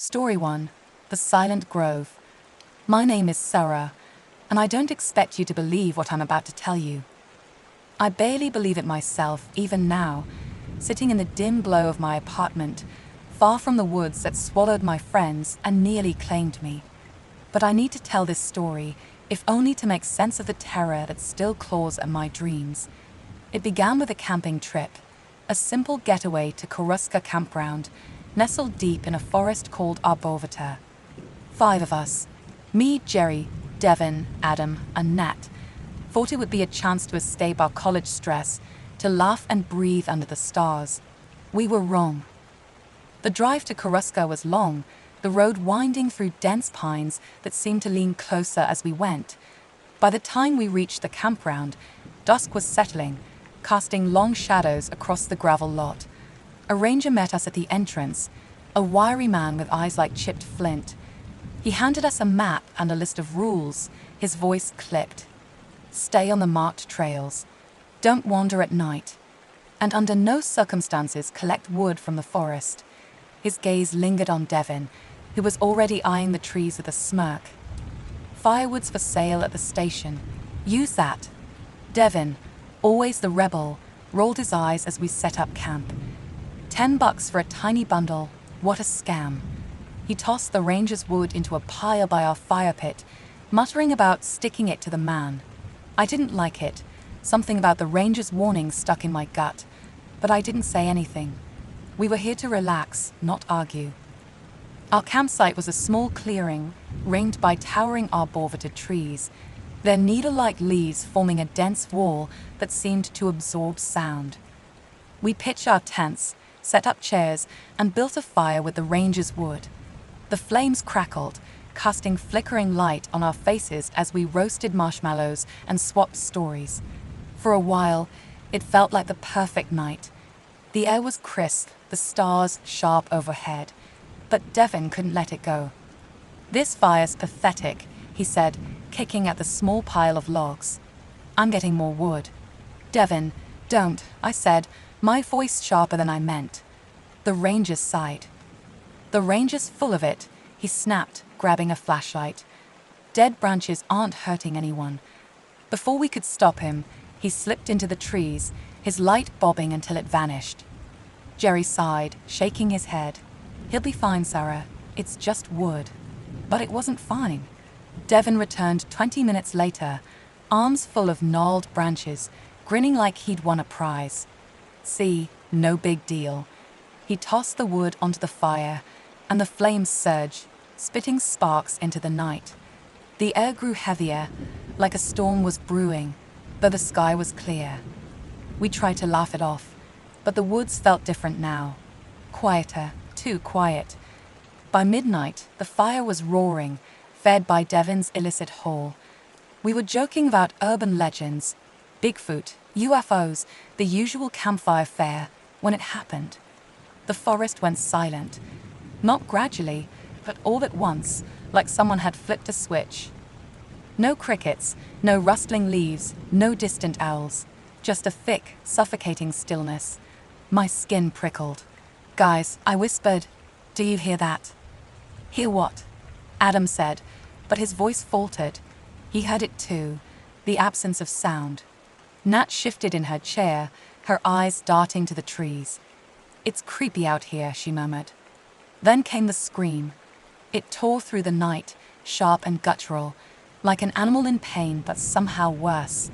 Story 1. The Silent Grove. My name is Sarah, and I don't expect you to believe what I'm about to tell you. I barely believe it myself, even now, sitting in the dim glow of my apartment, far from the woods that swallowed my friends and nearly claimed me. But I need to tell this story, if only to make sense of the terror that still claws at my dreams. It began with a camping trip, a simple getaway to Killroom campground, nestled deep in a forest called Arborvita. 5 of us, me, Jerry, Devin, Adam, and Nat, thought it would be a chance to escape our college stress, to laugh and breathe under the stars. We were wrong. The drive to Killroom was long, the road winding through dense pines that seemed to lean closer as we went. By the time we reached the campground, dusk was settling, casting long shadows across the gravel lot. A ranger met us at the entrance, a wiry man with eyes like chipped flint. He handed us a map and a list of rules. His voice clipped. Stay on the marked trails. Don't wander at night. And under no circumstances collect wood from the forest. His gaze lingered on Devin, who was already eyeing the trees with a smirk. Firewood's for sale at the station. Use that. Devin, always the rebel, rolled his eyes as we set up camp. $10 for a tiny bundle. What a scam. He tossed the ranger's wood into a pile by our fire pit, muttering about sticking it to the man. I didn't like it. Something about the ranger's warning stuck in my gut, but I didn't say anything. We were here to relax, not argue. Our campsite was a small clearing, ringed by towering arborvita trees, their needle-like leaves forming a dense wall that seemed to absorb sound. We pitched our tents, set up chairs, and built a fire with the ranger's wood. The flames crackled, casting flickering light on our faces as we roasted marshmallows and swapped stories. For a while, it felt like the perfect night. The air was crisp, the stars sharp overhead. But Devin couldn't let it go. "This fire's pathetic," he said, kicking at the small pile of logs. "I'm getting more wood." "Devin, don't," I said, my voice sharper than I meant. The ranger sighed. "The ranger's full of it," he snapped, grabbing a flashlight. "Dead branches aren't hurting anyone." Before we could stop him, he slipped into the trees, his light bobbing until it vanished. Jerry sighed, shaking his head. "He'll be fine, Sarah. It's just wood." But it wasn't fine. Devin returned 20 minutes later, arms full of gnarled branches, grinning like he'd won a prize. "See, no big deal." He tossed the wood onto the fire, and the flames surged, spitting sparks into the night. The air grew heavier, like a storm was brewing, though the sky was clear. We tried to laugh it off, but the woods felt different now. Quieter, too quiet. By midnight, the fire was roaring, fed by Devin's illicit haul. We were joking about urban legends, Bigfoot, UFOs, the usual campfire fare, when it happened. The forest went silent. Not gradually, but all at once, like someone had flipped a switch. No crickets, no rustling leaves, no distant owls. Just a thick, suffocating stillness. My skin prickled. "Guys," I whispered, "do you hear that?" "Hear what?" Adam said, but his voice faltered. He heard it too, the absence of sound. Nat shifted in her chair, her eyes darting to the trees. "It's creepy out here," she murmured. Then came the scream. It tore through the night, sharp and guttural, like an animal in pain, but somehow worse.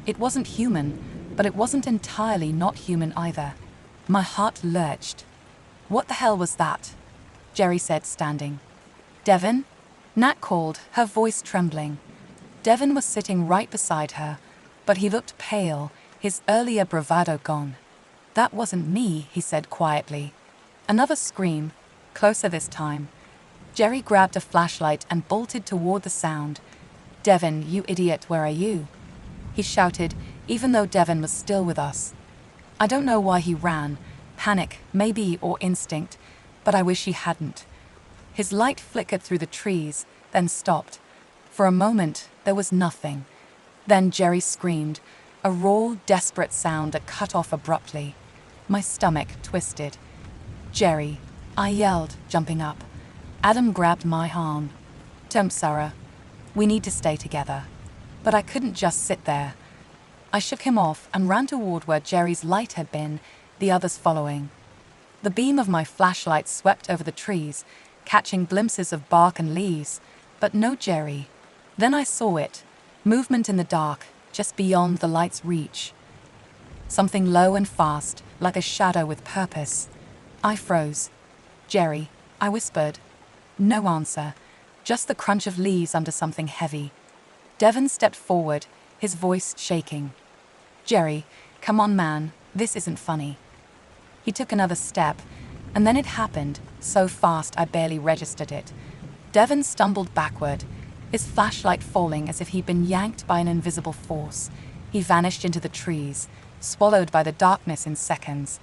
It wasn't human, but it wasn't entirely not human either. My heart lurched. "What the hell was that?" Jerry said, standing. "Devin?" Nat called, her voice trembling. Devin was sitting right beside her, but he looked pale, his earlier bravado gone. "That wasn't me," he said quietly. Another scream, closer this time. Jerry grabbed a flashlight and bolted toward the sound. "Devin, you idiot, where are you?" he shouted, even though Devin was still with us. I don't know why he ran, panic, maybe, or instinct, but I wish he hadn't. His light flickered through the trees, then stopped. For a moment, there was nothing. Then Jerry screamed, a raw, desperate sound that cut off abruptly. My stomach twisted. "Jerry," I yelled, jumping up. Adam grabbed my arm. Don't, Sarah. We need to stay together. But I couldn't just sit there. I shook him off and ran toward where Jerry's light had been, the others following. The beam of my flashlight swept over the trees, catching glimpses of bark and leaves, but no Jerry. Then I saw it, movement in the dark, just beyond the light's reach. Something low and fast, like a shadow with purpose. I froze. Jerry, I whispered. No answer, just the crunch of leaves under something heavy. Devon stepped forward, his voice shaking. Jerry, come on, man, this isn't funny. He took another step, and then it happened, so fast I barely registered it. Devon stumbled backward, his flashlight falling as if he'd been yanked by an invisible force. He vanished into the trees, swallowed by the darkness in seconds.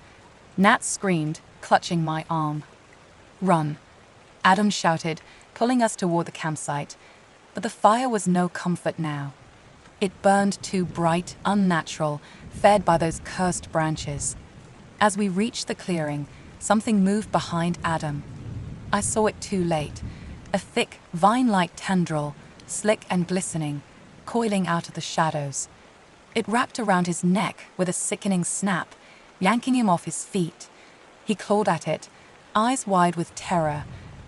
Nat screamed, clutching my arm. Run, Adam shouted, pulling us toward the campsite. But the fire was no comfort now. It burned too bright, unnatural, fed by those cursed branches. As we reached the clearing, something moved behind Adam. I saw it too late. A thick, vine-like tendril, slick and glistening, coiling out of the shadows. It wrapped around his neck with a sickening snap, yanking him off his feet. He clawed at it, eyes wide with terror,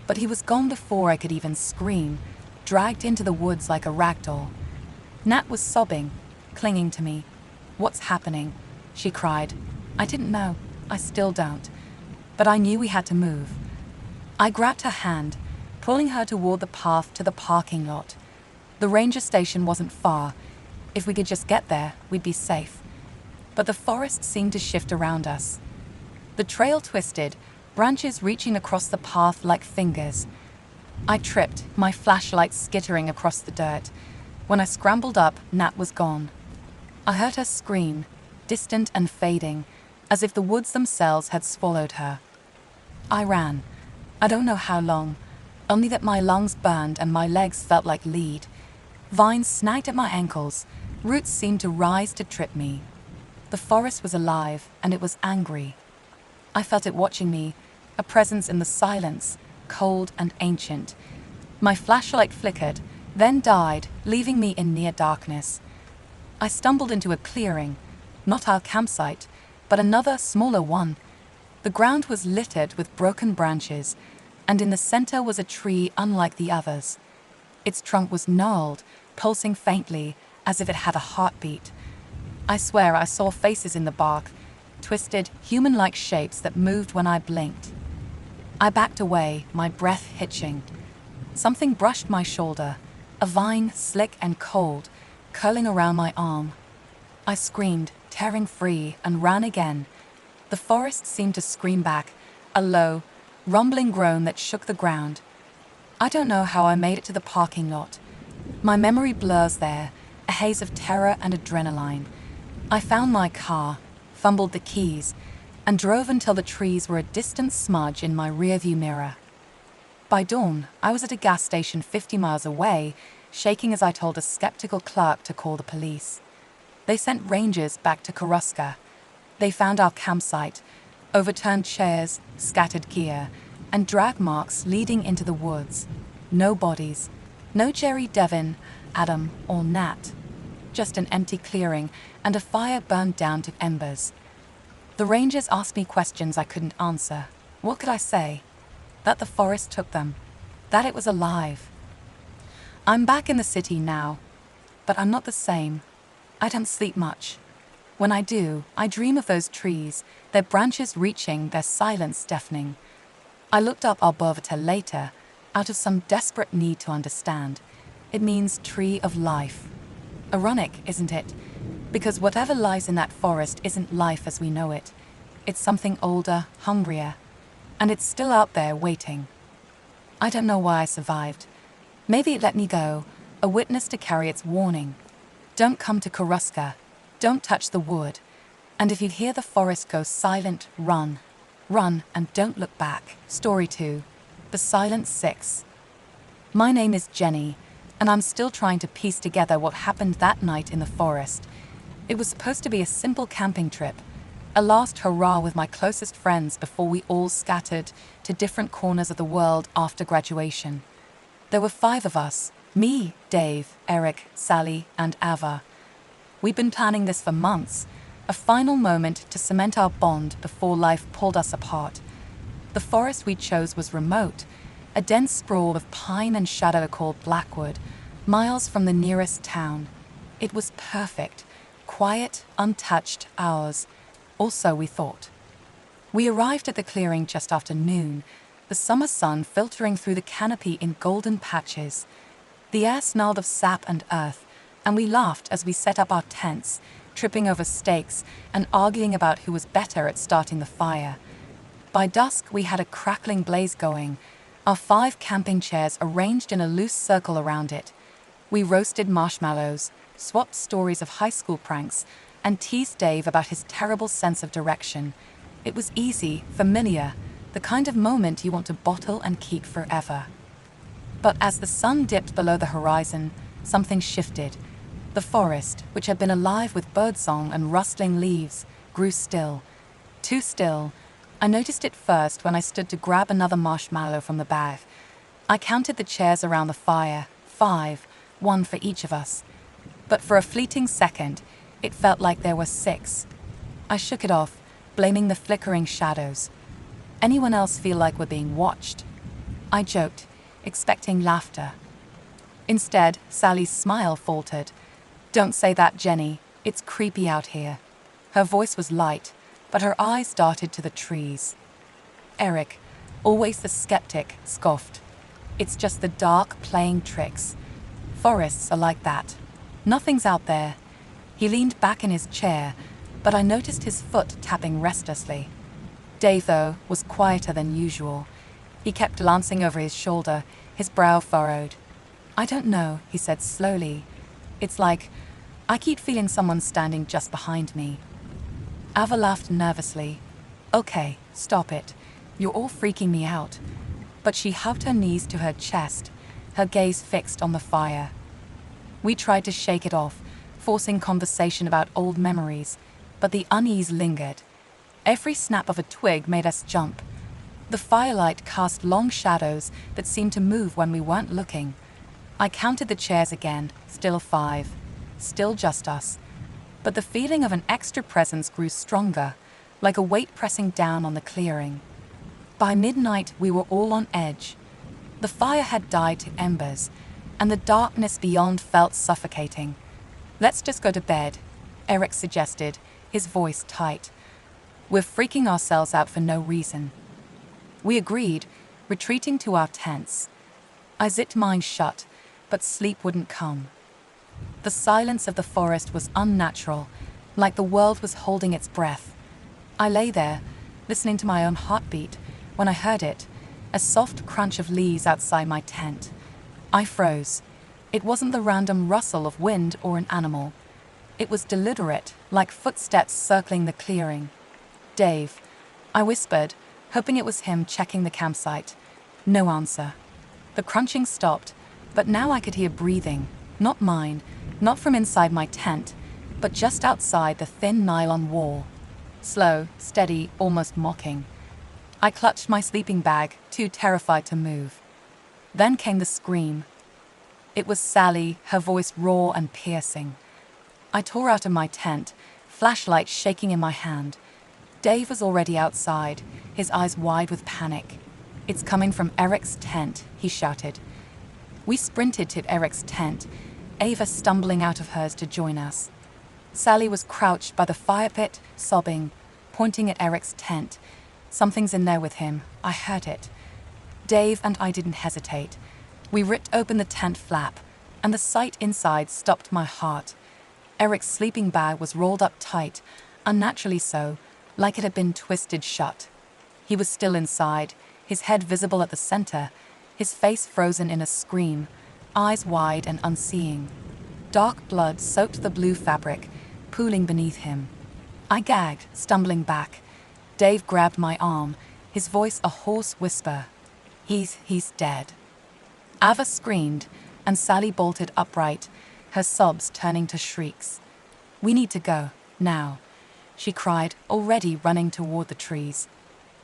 but he was gone before I could even scream, dragged into the woods like a ragdoll. Nat was sobbing, clinging to me. What's happening? She cried. I didn't know. I still don't. But I knew we had to move. I grabbed her hand, pulling her toward the path to the parking lot. The ranger station wasn't far. If we could just get there, we'd be safe. But the forest seemed to shift around us. The trail twisted, branches reaching across the path like fingers. I tripped, my flashlight skittering across the dirt. When I scrambled up, Nat was gone. I heard her scream, distant and fading, as if the woods themselves had swallowed her. I ran. I don't know how long, only that my lungs burned and my legs felt like lead. Vines snagged at my ankles, roots seemed to rise to trip me. The forest was alive, and it was angry. I felt it watching me, a presence in the silence, cold and ancient. My flashlight flickered, then died, leaving me in near darkness. I stumbled into a clearing, not our campsite, but another, smaller one. The ground was littered with broken branches, and in the center was a tree unlike the others. Its trunk was gnarled, pulsing faintly, as if it had a heartbeat. I swear I saw faces in the bark, twisted, human-like shapes that moved when I blinked. I backed away, my breath hitching. Something brushed my shoulder, a vine, slick and cold, curling around my arm. I screamed, tearing free, and ran again. The forest seemed to scream back, a low, rumbling groan that shook the ground. I don't know how I made it to the parking lot. My memory blurs there, a haze of terror and adrenaline. I found my car, fumbled the keys, and drove until the trees were a distant smudge in my rearview mirror. By dawn, I was at a gas station 50 miles away, shaking as I told a skeptical clerk to call the police. They sent rangers back to Killroom. They found our campsite, overturned chairs, scattered gear, and drag marks leading into the woods. No bodies, no Jerry, Devon, Adam, or Nat. Just an empty clearing and a fire burned down to embers. The rangers asked me questions I couldn't answer. What could I say? That the forest took them, that it was alive. I'm back in the city now, but I'm not the same. I don't sleep much. When I do, I dream of those trees, their branches reaching, their silence deafening. I looked up Arborvita later, out of some desperate need to understand. It means tree of life. Ironic, isn't it? Because whatever lies in that forest isn't life as we know it. It's something older, hungrier, and it's still out there waiting. I don't know why I survived. Maybe it let me go, a witness to carry its warning. Don't come to Killroom. Don't touch the wood. And if you hear the forest go silent, run. Run and don't look back. Story 2. The Silent Six. My name is Jenny, and I'm still trying to piece together what happened that night in the forest. It was supposed to be a simple camping trip, A last hurrah with my closest friends before we all scattered to different corners of the world after graduation. There were 5 of us: me, Dave, Eric, Sally, and Ava. We'd been planning this for months, a final moment to cement our bond before life pulled us apart. The forest we chose was remote, a dense sprawl of pine and shadow called Blackwood, miles from the nearest town. It was perfect, quiet, untouched, ours. Also, we thought. We arrived at the clearing just after noon, the summer sun filtering through the canopy in golden patches. The air smelled of sap and earth, and we laughed as we set up our tents, tripping over stakes and arguing about who was better at starting the fire. By dusk, we had a crackling blaze going, our 5 camping chairs arranged in a loose circle around it. We roasted marshmallows, swapped stories of high school pranks, and teased Dave about his terrible sense of direction. It was easy, familiar, the kind of moment you want to bottle and keep forever. But as the sun dipped below the horizon, something shifted. The forest, which had been alive with birdsong and rustling leaves, grew still. Too still. I noticed it first when I stood to grab another marshmallow from the bag. I counted the chairs around the fire, 5, 1 for each of us. But for a fleeting second, it felt like there were 6. I shook it off, blaming the flickering shadows. Anyone else feel like we're being watched? I joked, expecting laughter. Instead, Sally's smile faltered. "Don't say that, Jenny. It's creepy out here." Her voice was light, but her eyes darted to the trees. Eric, always the skeptic, scoffed. "It's just the dark playing tricks. Forests are like that. Nothing's out there." He leaned back in his chair, but I noticed his foot tapping restlessly. Dave, though, was quieter than usual. He kept glancing over his shoulder, his brow furrowed. "I don't know," he said slowly. "It's like I keep feeling someone standing just behind me." Ava laughed nervously. "Okay, stop it. You're all freaking me out." But she hugged her knees to her chest, her gaze fixed on the fire. We tried to shake it off, forcing conversation about old memories, but the unease lingered. Every snap of a twig made us jump. The firelight cast long shadows that seemed to move when we weren't looking. I counted the chairs again, still 5, still just us. But the feeling of an extra presence grew stronger, like a weight pressing down on the clearing. By midnight, we were all on edge. The fire had died to embers, and the darkness beyond felt suffocating. "Let's just go to bed," Eric suggested, his voice tight. "We're freaking ourselves out for no reason." We agreed, retreating to our tents. I zipped mine shut, but sleep wouldn't come. The silence of the forest was unnatural, like the world was holding its breath. I lay there, listening to my own heartbeat, when I heard it, a soft crunch of leaves outside my tent. I froze. It wasn't the random rustle of wind or an animal. It was deliberate, like footsteps circling the clearing. "Dave," I whispered, hoping it was him checking the campsite. No answer. The crunching stopped, but now I could hear breathing, not mine, not from inside my tent, but just outside the thin nylon wall. Slow, steady, almost mocking. I clutched my sleeping bag, too terrified to move. Then came the scream. It was Sally, her voice raw and piercing. I tore out of my tent, flashlight shaking in my hand. Dave was already outside, his eyes wide with panic. "It's coming from Eric's tent," he shouted. We sprinted to Eric's tent, Ava stumbling out of hers to join us. Sally was crouched by the fire pit, sobbing, pointing at Eric's tent. "Something's in there with him. I heard it." Dave and I didn't hesitate. We ripped open the tent flap, and the sight inside stopped my heart. Eric's sleeping bag was rolled up tight, unnaturally so, like it had been twisted shut. He was still inside, his head visible at the center, his face frozen in a scream, eyes wide and unseeing. Dark blood soaked the blue fabric, pooling beneath him. I gagged, stumbling back. Dave grabbed my arm, his voice a hoarse whisper. He's dead." Ava screamed, and Sally bolted upright, her sobs turning to shrieks. "We need to go, now." she cried, already running toward the trees.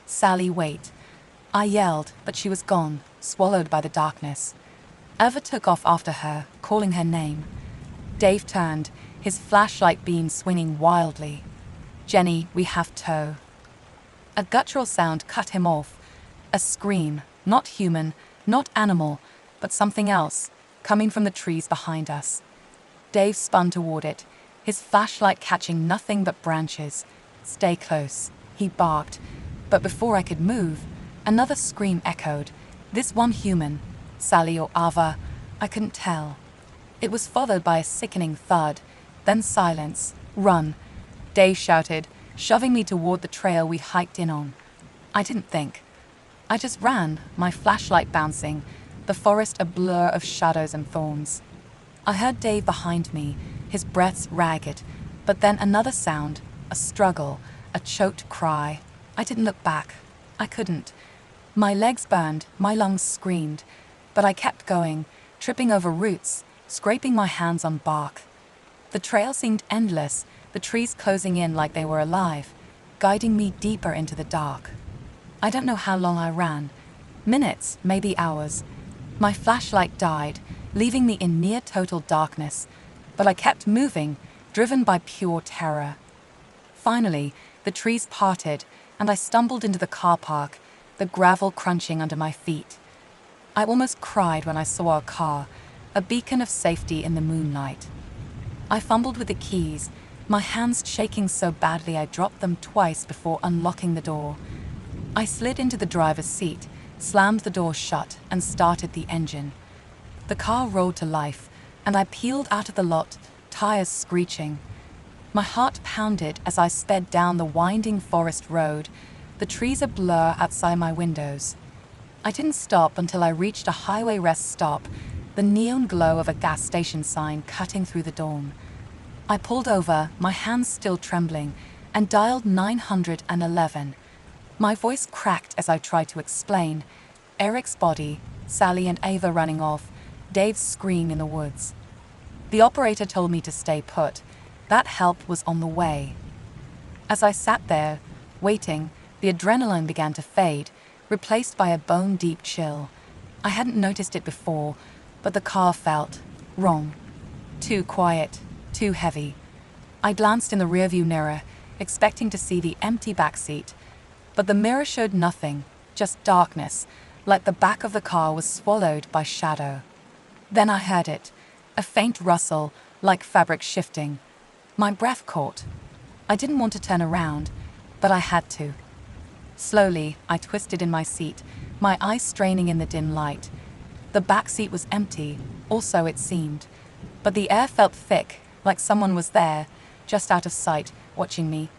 "Sally, wait." I yelled, but she was gone, swallowed by the darkness. Eva took off after her, calling her name. Dave turned, his flashlight beam swinging wildly. "Jenny, we have tow." A guttural sound cut him off. A scream, not human, not animal, but something else, coming from the trees behind us. Dave spun toward it, his flashlight catching nothing but branches. "Stay close," he barked, but before I could move, another scream echoed. This one human, Sally or Ava, I couldn't tell. It was followed by a sickening thud, then silence. "Run," Dave shouted, shoving me toward the trail we hiked in on. I didn't think. I just ran, my flashlight bouncing, the forest a blur of shadows and thorns. I heard Dave behind me, his breaths ragged, but then another sound, a struggle, a choked cry. I didn't look back. I couldn't. My legs burned, my lungs screamed, but I kept going, tripping over roots, scraping my hands on bark. The trail seemed endless, the trees closing in like they were alive, guiding me deeper into the dark. I don't know how long I ran. Minutes, maybe hours. My flashlight died, leaving me in near total darkness, but I kept moving, driven by pure terror. Finally, the trees parted, and I stumbled into the car park, the gravel crunching under my feet. I almost cried when I saw our car, a beacon of safety in the moonlight. I fumbled with the keys, my hands shaking so badly I dropped them twice before unlocking the door. I slid into the driver's seat, slammed the door shut, and started the engine. The car rolled to life, and I peeled out of the lot, tires screeching. My heart pounded as I sped down the winding forest road, the trees a blur outside my windows. I didn't stop until I reached a highway rest stop, the neon glow of a gas station sign cutting through the dawn. I pulled over, my hands still trembling, and dialed 911. My voice cracked as I tried to explain. Eric's body, Sally and Ava running off, Dave's scream in the woods. The operator told me to stay put. That help was on the way. As I sat there, waiting, the adrenaline began to fade, replaced by a bone-deep chill. I hadn't noticed it before, but the car felt wrong. Too quiet, too heavy. I glanced in the rearview mirror, expecting to see the empty backseat, but the mirror showed nothing, just darkness, like the back of the car was swallowed by shadow. Then I heard it, a faint rustle, like fabric shifting. My breath caught. I didn't want to turn around, but I had to. Slowly, I twisted in my seat, my eyes straining in the dim light. The back seat was empty, or so it seemed, but the air felt thick, like someone was there, just out of sight, watching me.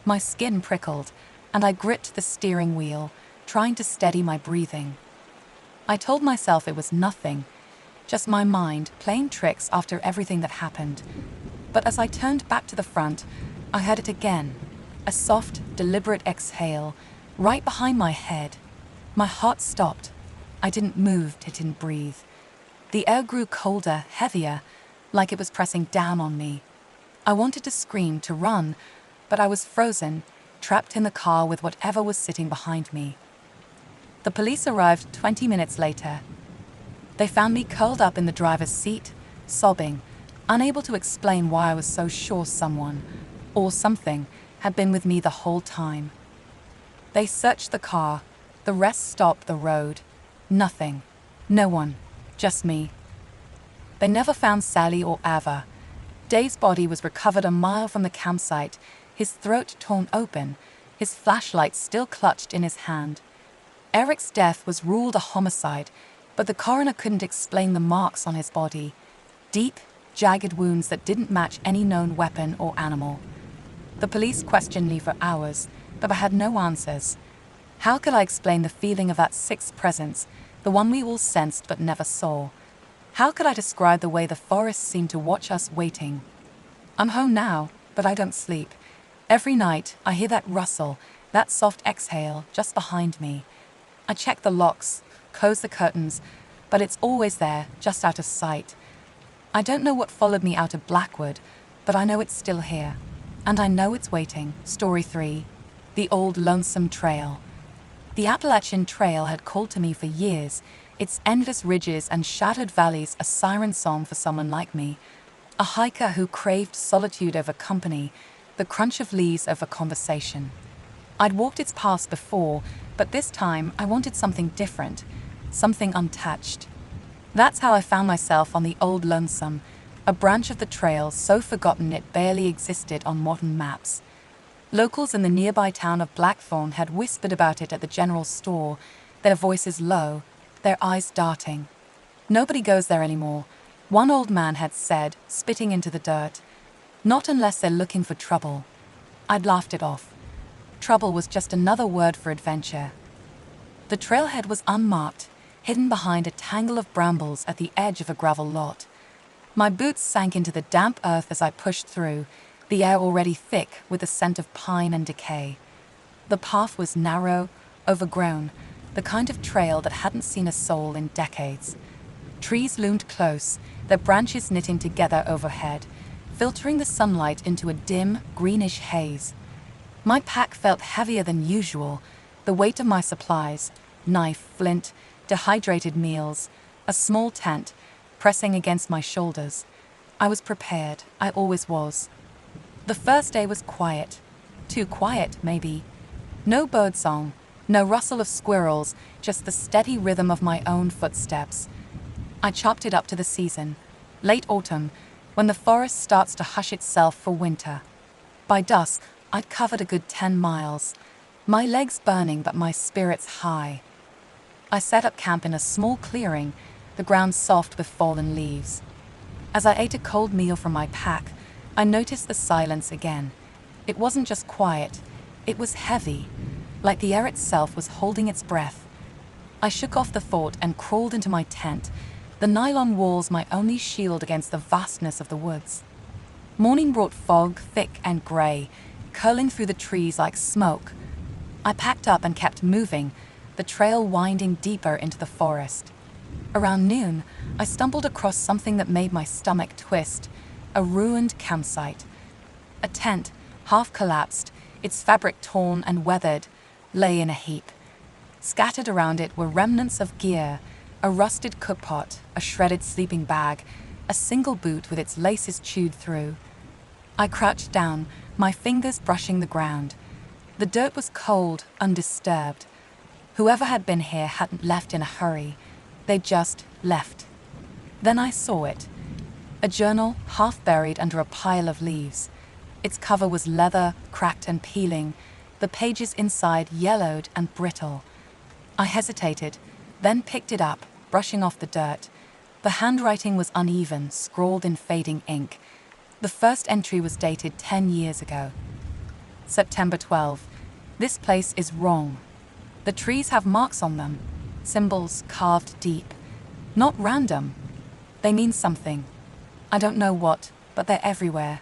My skin prickled, and I gripped the steering wheel, trying to steady my breathing. I told myself it was nothing, just my mind playing tricks after everything that happened. But as I turned back to the front, I heard it again, a soft, deliberate exhale, right behind my head. My heart stopped. I didn't move, it didn't breathe. The air grew colder, heavier, like it was pressing down on me. I wanted to scream, to run, but I was frozen, trapped in the car with whatever was sitting behind me. The police arrived 20 minutes later. They found me curled up in the driver's seat, sobbing, unable to explain why I was so sure someone, or something, had been with me the whole time. They searched the car, the rest stopped the road. Nothing. No one. Just me. They never found Sally or Ava. Dave's body was recovered a mile from the campsite, his throat torn open, his flashlight still clutched in his hand. Eric's death was ruled a homicide, but the coroner couldn't explain the marks on his body. Deep, jagged wounds that didn't match any known weapon or animal. The police questioned me for hours, but I had no answers. How could I explain the feeling of that sixth presence, the one we all sensed but never saw? How could I describe the way the forest seemed to watch us waiting? I'm home now, but I don't sleep. Every night, I hear that rustle, that soft exhale just behind me. I check the locks, close the curtains, but it's always there, just out of sight. I don't know what followed me out of Blackwood, but I know it's still here. And I know it's waiting. Story 3. The Old Lonesome Trail. The Appalachian Trail had called to me for years, its endless ridges and shattered valleys a siren song for someone like me, a hiker who craved solitude over company, the crunch of leaves over conversation. I'd walked its paths before, but this time I wanted something different, something untouched. That's how I found myself on the Old Lonesome, a branch of the trail so forgotten it barely existed on modern maps. Locals in the nearby town of Blackthorn had whispered about it at the general store, their voices low, their eyes darting. Nobody goes there anymore, one old man had said, spitting into the dirt. Not unless they're looking for trouble. I'd laughed it off. Trouble was just another word for adventure. The trailhead was unmarked, hidden behind a tangle of brambles at the edge of a gravel lot. My boots sank into the damp earth as I pushed through, the air already thick with the scent of pine and decay. The path was narrow, overgrown, the kind of trail that hadn't seen a soul in decades. Trees loomed close, their branches knitting together overhead, filtering the sunlight into a dim, greenish haze. My pack felt heavier than usual, the weight of my supplies, knife, flint, dehydrated meals, a small tent, pressing against my shoulders. I was prepared, I always was. The first day was quiet. Too quiet, maybe. No birdsong, no rustle of squirrels, just the steady rhythm of my own footsteps. I chopped it up to the season, late autumn, when the forest starts to hush itself for winter. By dusk, I'd covered a good 10 miles, my legs burning but my spirits high. I set up camp in a small clearing, the ground soft with fallen leaves. As I ate a cold meal from my pack, I noticed the silence again. It wasn't just quiet, it was heavy, like the air itself was holding its breath. I shook off the thought and crawled into my tent, the nylon walls my only shield against the vastness of the woods. Morning brought fog, thick and grey, curling through the trees like smoke. I packed up and kept moving, the trail winding deeper into the forest. Around noon, I stumbled across something that made my stomach twist, a ruined campsite. A tent, half collapsed, its fabric torn and weathered, lay in a heap. Scattered around it were remnants of gear, a rusted cookpot, a shredded sleeping bag, a single boot with its laces chewed through. I crouched down, my fingers brushing the ground. The dirt was cold, undisturbed. Whoever had been here hadn't left in a hurry. They just left. Then I saw it. A journal half buried under a pile of leaves. Its cover was leather, cracked and peeling, the pages inside yellowed and brittle. I hesitated, then picked it up, brushing off the dirt. The handwriting was uneven, scrawled in fading ink. The first entry was dated 10 years ago. September 12. This place is wrong. The trees have marks on them, symbols carved deep. Not random. They mean something. I don't know what, but they're everywhere.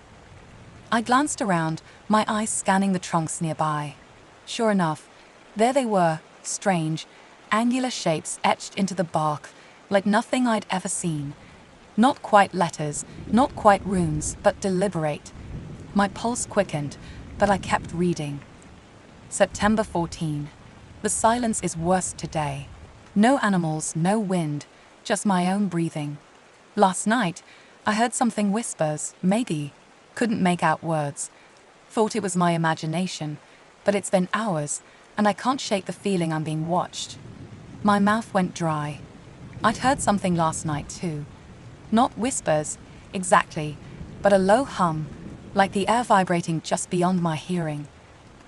I glanced around, my eyes scanning the trunks nearby. Sure enough, there they were, strange, angular shapes etched into the bark, like nothing I'd ever seen. Not quite letters, not quite runes, but deliberate. My pulse quickened, but I kept reading. September 14. The silence is worse today. No animals, no wind, just my own breathing. Last night, I heard something whispers, maybe. Couldn't make out words. Thought it was my imagination, but it's been hours, and I can't shake the feeling I'm being watched. My mouth went dry. I'd heard something last night too. Not whispers, exactly, but a low hum, like the air vibrating just beyond my hearing.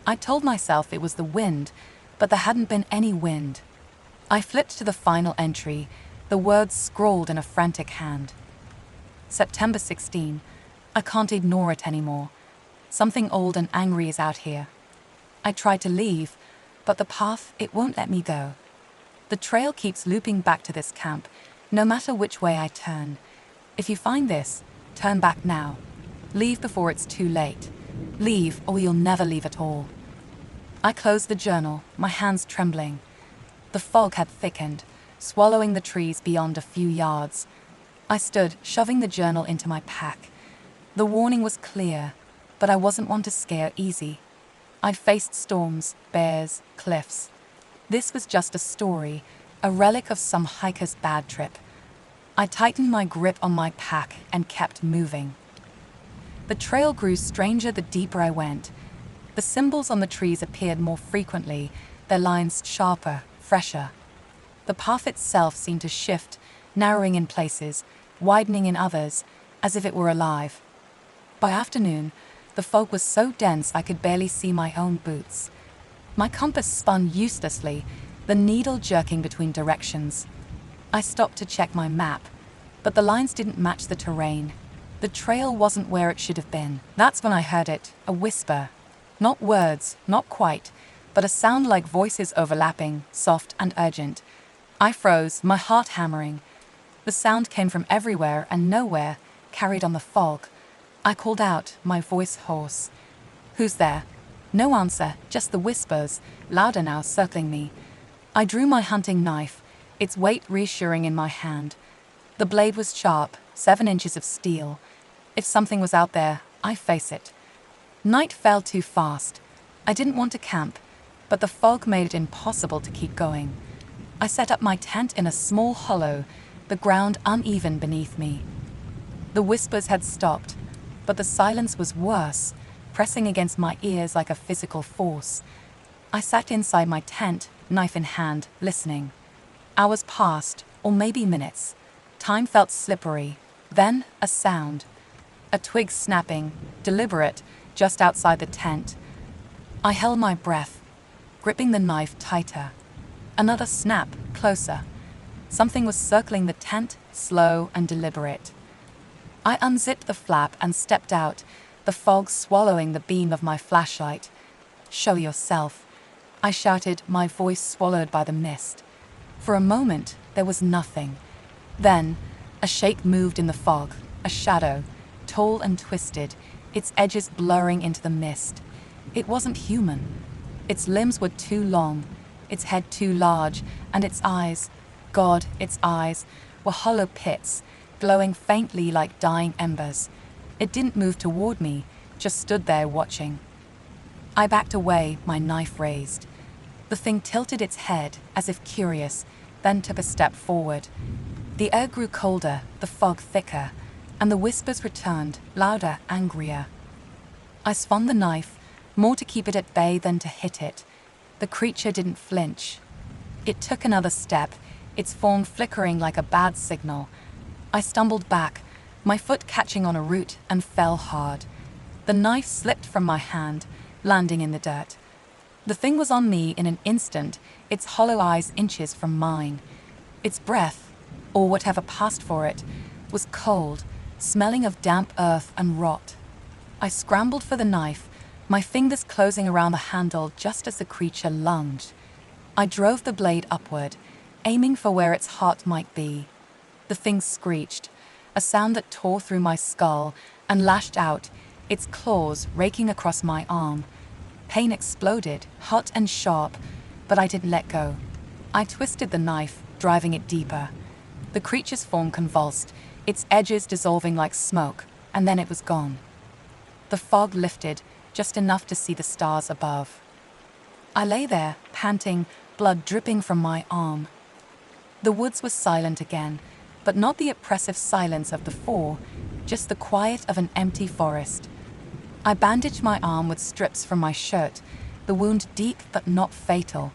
I told myself it was the wind, but there hadn't been any wind. I flipped to the final entry, the words scrawled in a frantic hand. September 16. I can't ignore it anymore. Something old and angry is out here. I try to leave, but the path, it won't let me go. The trail keeps looping back to this camp, no matter which way I turn. If you find this, turn back now. Leave before it's too late. Leave, or you'll never leave at all. I closed the journal, my hands trembling. The fog had thickened, swallowing the trees beyond a few yards. I stood, shoving the journal into my pack. The warning was clear. but I wasn't one to scare easy. I'd faced storms, bears, cliffs. This was just a story, a relic of some hiker's bad trip. I tightened my grip on my pack and kept moving. The trail grew stranger the deeper I went. The symbols on the trees appeared more frequently, their lines sharper, fresher. The path itself seemed to shift, narrowing in places, widening in others, as if it were alive. By afternoon, the fog was so dense I could barely see my own boots. My compass spun uselessly, the needle jerking between directions. I stopped to check my map, but the lines didn't match the terrain. The trail wasn't where it should have been. That's when I heard it, a whisper. Not words, not quite, but a sound like voices overlapping, soft and urgent. I froze, my heart hammering. The sound came from everywhere and nowhere, carried on the fog. I called out, my voice hoarse. "Who's there?" No answer, just the whispers, louder now, circling me. I drew my hunting knife, its weight reassuring in my hand. The blade was sharp, 7 inches of steel. If something was out there, I'd face it. Night fell too fast. I didn't want to camp, but the fog made it impossible to keep going. I set up my tent in a small hollow, the ground uneven beneath me. The whispers had stopped, but the silence was worse, pressing against my ears like a physical force. I sat inside my tent, knife in hand, listening. Hours passed, or maybe minutes. Time felt slippery. Then a sound. A twig snapping, deliberate, just outside the tent. I held my breath, gripping the knife tighter. Another snap, closer. Something was circling the tent, slow and deliberate. I unzipped the flap and stepped out, the fog swallowing the beam of my flashlight. "Show yourself," I shouted, my voice swallowed by the mist. For a moment, there was nothing. Then, a shape moved in the fog, a shadow, tall and twisted, its edges blurring into the mist. It wasn't human. Its limbs were too long, its head too large, and its eyes, God, its eyes, were hollow pits, glowing faintly like dying embers. It didn't move toward me, just stood there watching. I backed away, my knife raised. The thing tilted its head, as if curious, then took a step forward. The air grew colder, the fog thicker, and the whispers returned, louder, angrier. I swung the knife, more to keep it at bay than to hit it. The creature didn't flinch. It took another step, its form flickering like a bad signal. I stumbled back, my foot catching on a root, and fell hard. The knife slipped from my hand, landing in the dirt. The thing was on me in an instant, its hollow eyes inches from mine. Its breath, or whatever passed for it, was cold, smelling of damp earth and rot. I scrambled for the knife, my fingers closing around the handle just as the creature lunged. I drove the blade upward, aiming for where its heart might be. The thing screeched, a sound that tore through my skull and lashed out, its claws raking across my arm. Pain exploded, hot and sharp, but I didn't let go. I twisted the knife, driving it deeper. The creature's form convulsed, its edges dissolving like smoke, and then it was gone. The fog lifted, just enough to see the stars above. I lay there, panting, blood dripping from my arm. The woods were silent again, but not the oppressive silence of before, just the quiet of an empty forest. I bandaged my arm with strips from my shirt, the wound deep but not fatal.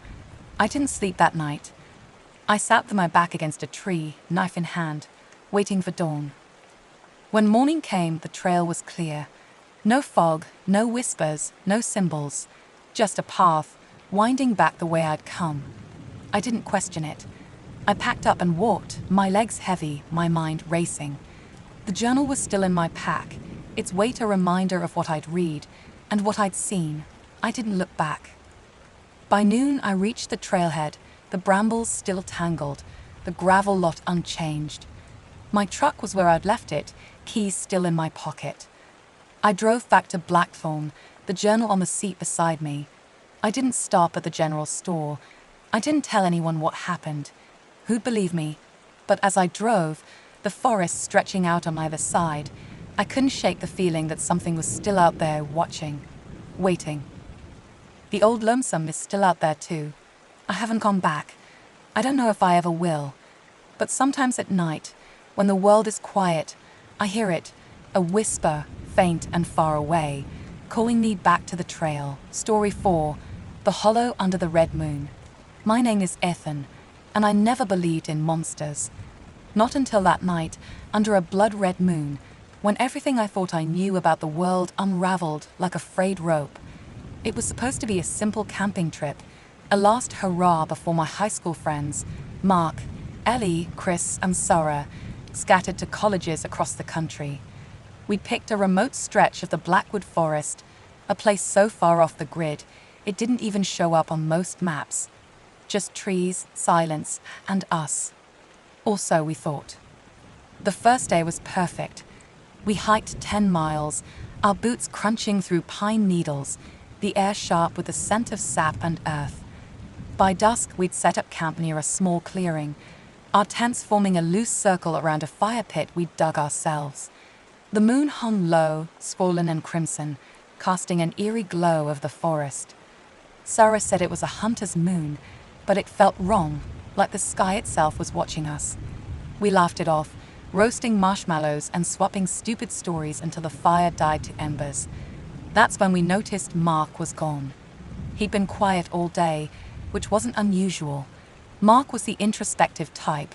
I didn't sleep that night. I sat with my back against a tree, knife in hand, waiting for dawn. When morning came, the trail was clear. No fog, no whispers, no symbols, just a path, winding back the way I'd come. I didn't question it. I packed up and walked, my legs heavy, my mind racing. The journal was still in my pack, its weight a reminder of what I'd read and what I'd seen. I didn't look back. By noon, I reached the trailhead, the brambles still tangled, the gravel lot unchanged. My truck was where I'd left it, keys still in my pocket. I drove back to Blackthorn, the journal on the seat beside me. I didn't stop at the general store. I didn't tell anyone what happened. Who'd believe me? But as I drove, the forest stretching out on either side, I couldn't shake the feeling that something was still out there watching, waiting. The old Lonesome is still out there too. I haven't gone back. I don't know if I ever will. But sometimes at night, when the world is quiet, I hear it, a whisper, faint and far away, calling me back to the trail. Story 4, The Hollow Under the Red Moon. My name is Ethan, and I never believed in monsters. Not until that night, under a blood-red moon, when everything I thought I knew about the world unraveled like a frayed rope. It was supposed to be a simple camping trip, a last hurrah before my high school friends, Mark, Ellie, Chris, and Sarah, scattered to colleges across the country. We'd picked a remote stretch of the Blackwood Forest, a place so far off the grid, it didn't even show up on most maps. Just trees, silence, and us. Or so we thought. The first day was perfect. We hiked 10 miles, our boots crunching through pine needles, the air sharp with the scent of sap and earth. By dusk, we'd set up camp near a small clearing, our tents forming a loose circle around a fire pit we'd dug ourselves. The moon hung low, swollen and crimson, casting an eerie glow of the forest. Sarah said it was a hunter's moon, but it felt wrong, like the sky itself was watching us. We laughed it off, roasting marshmallows and swapping stupid stories until the fire died to embers. That's when we noticed Mark was gone. He'd been quiet all day, which wasn't unusual. Mark was the introspective type,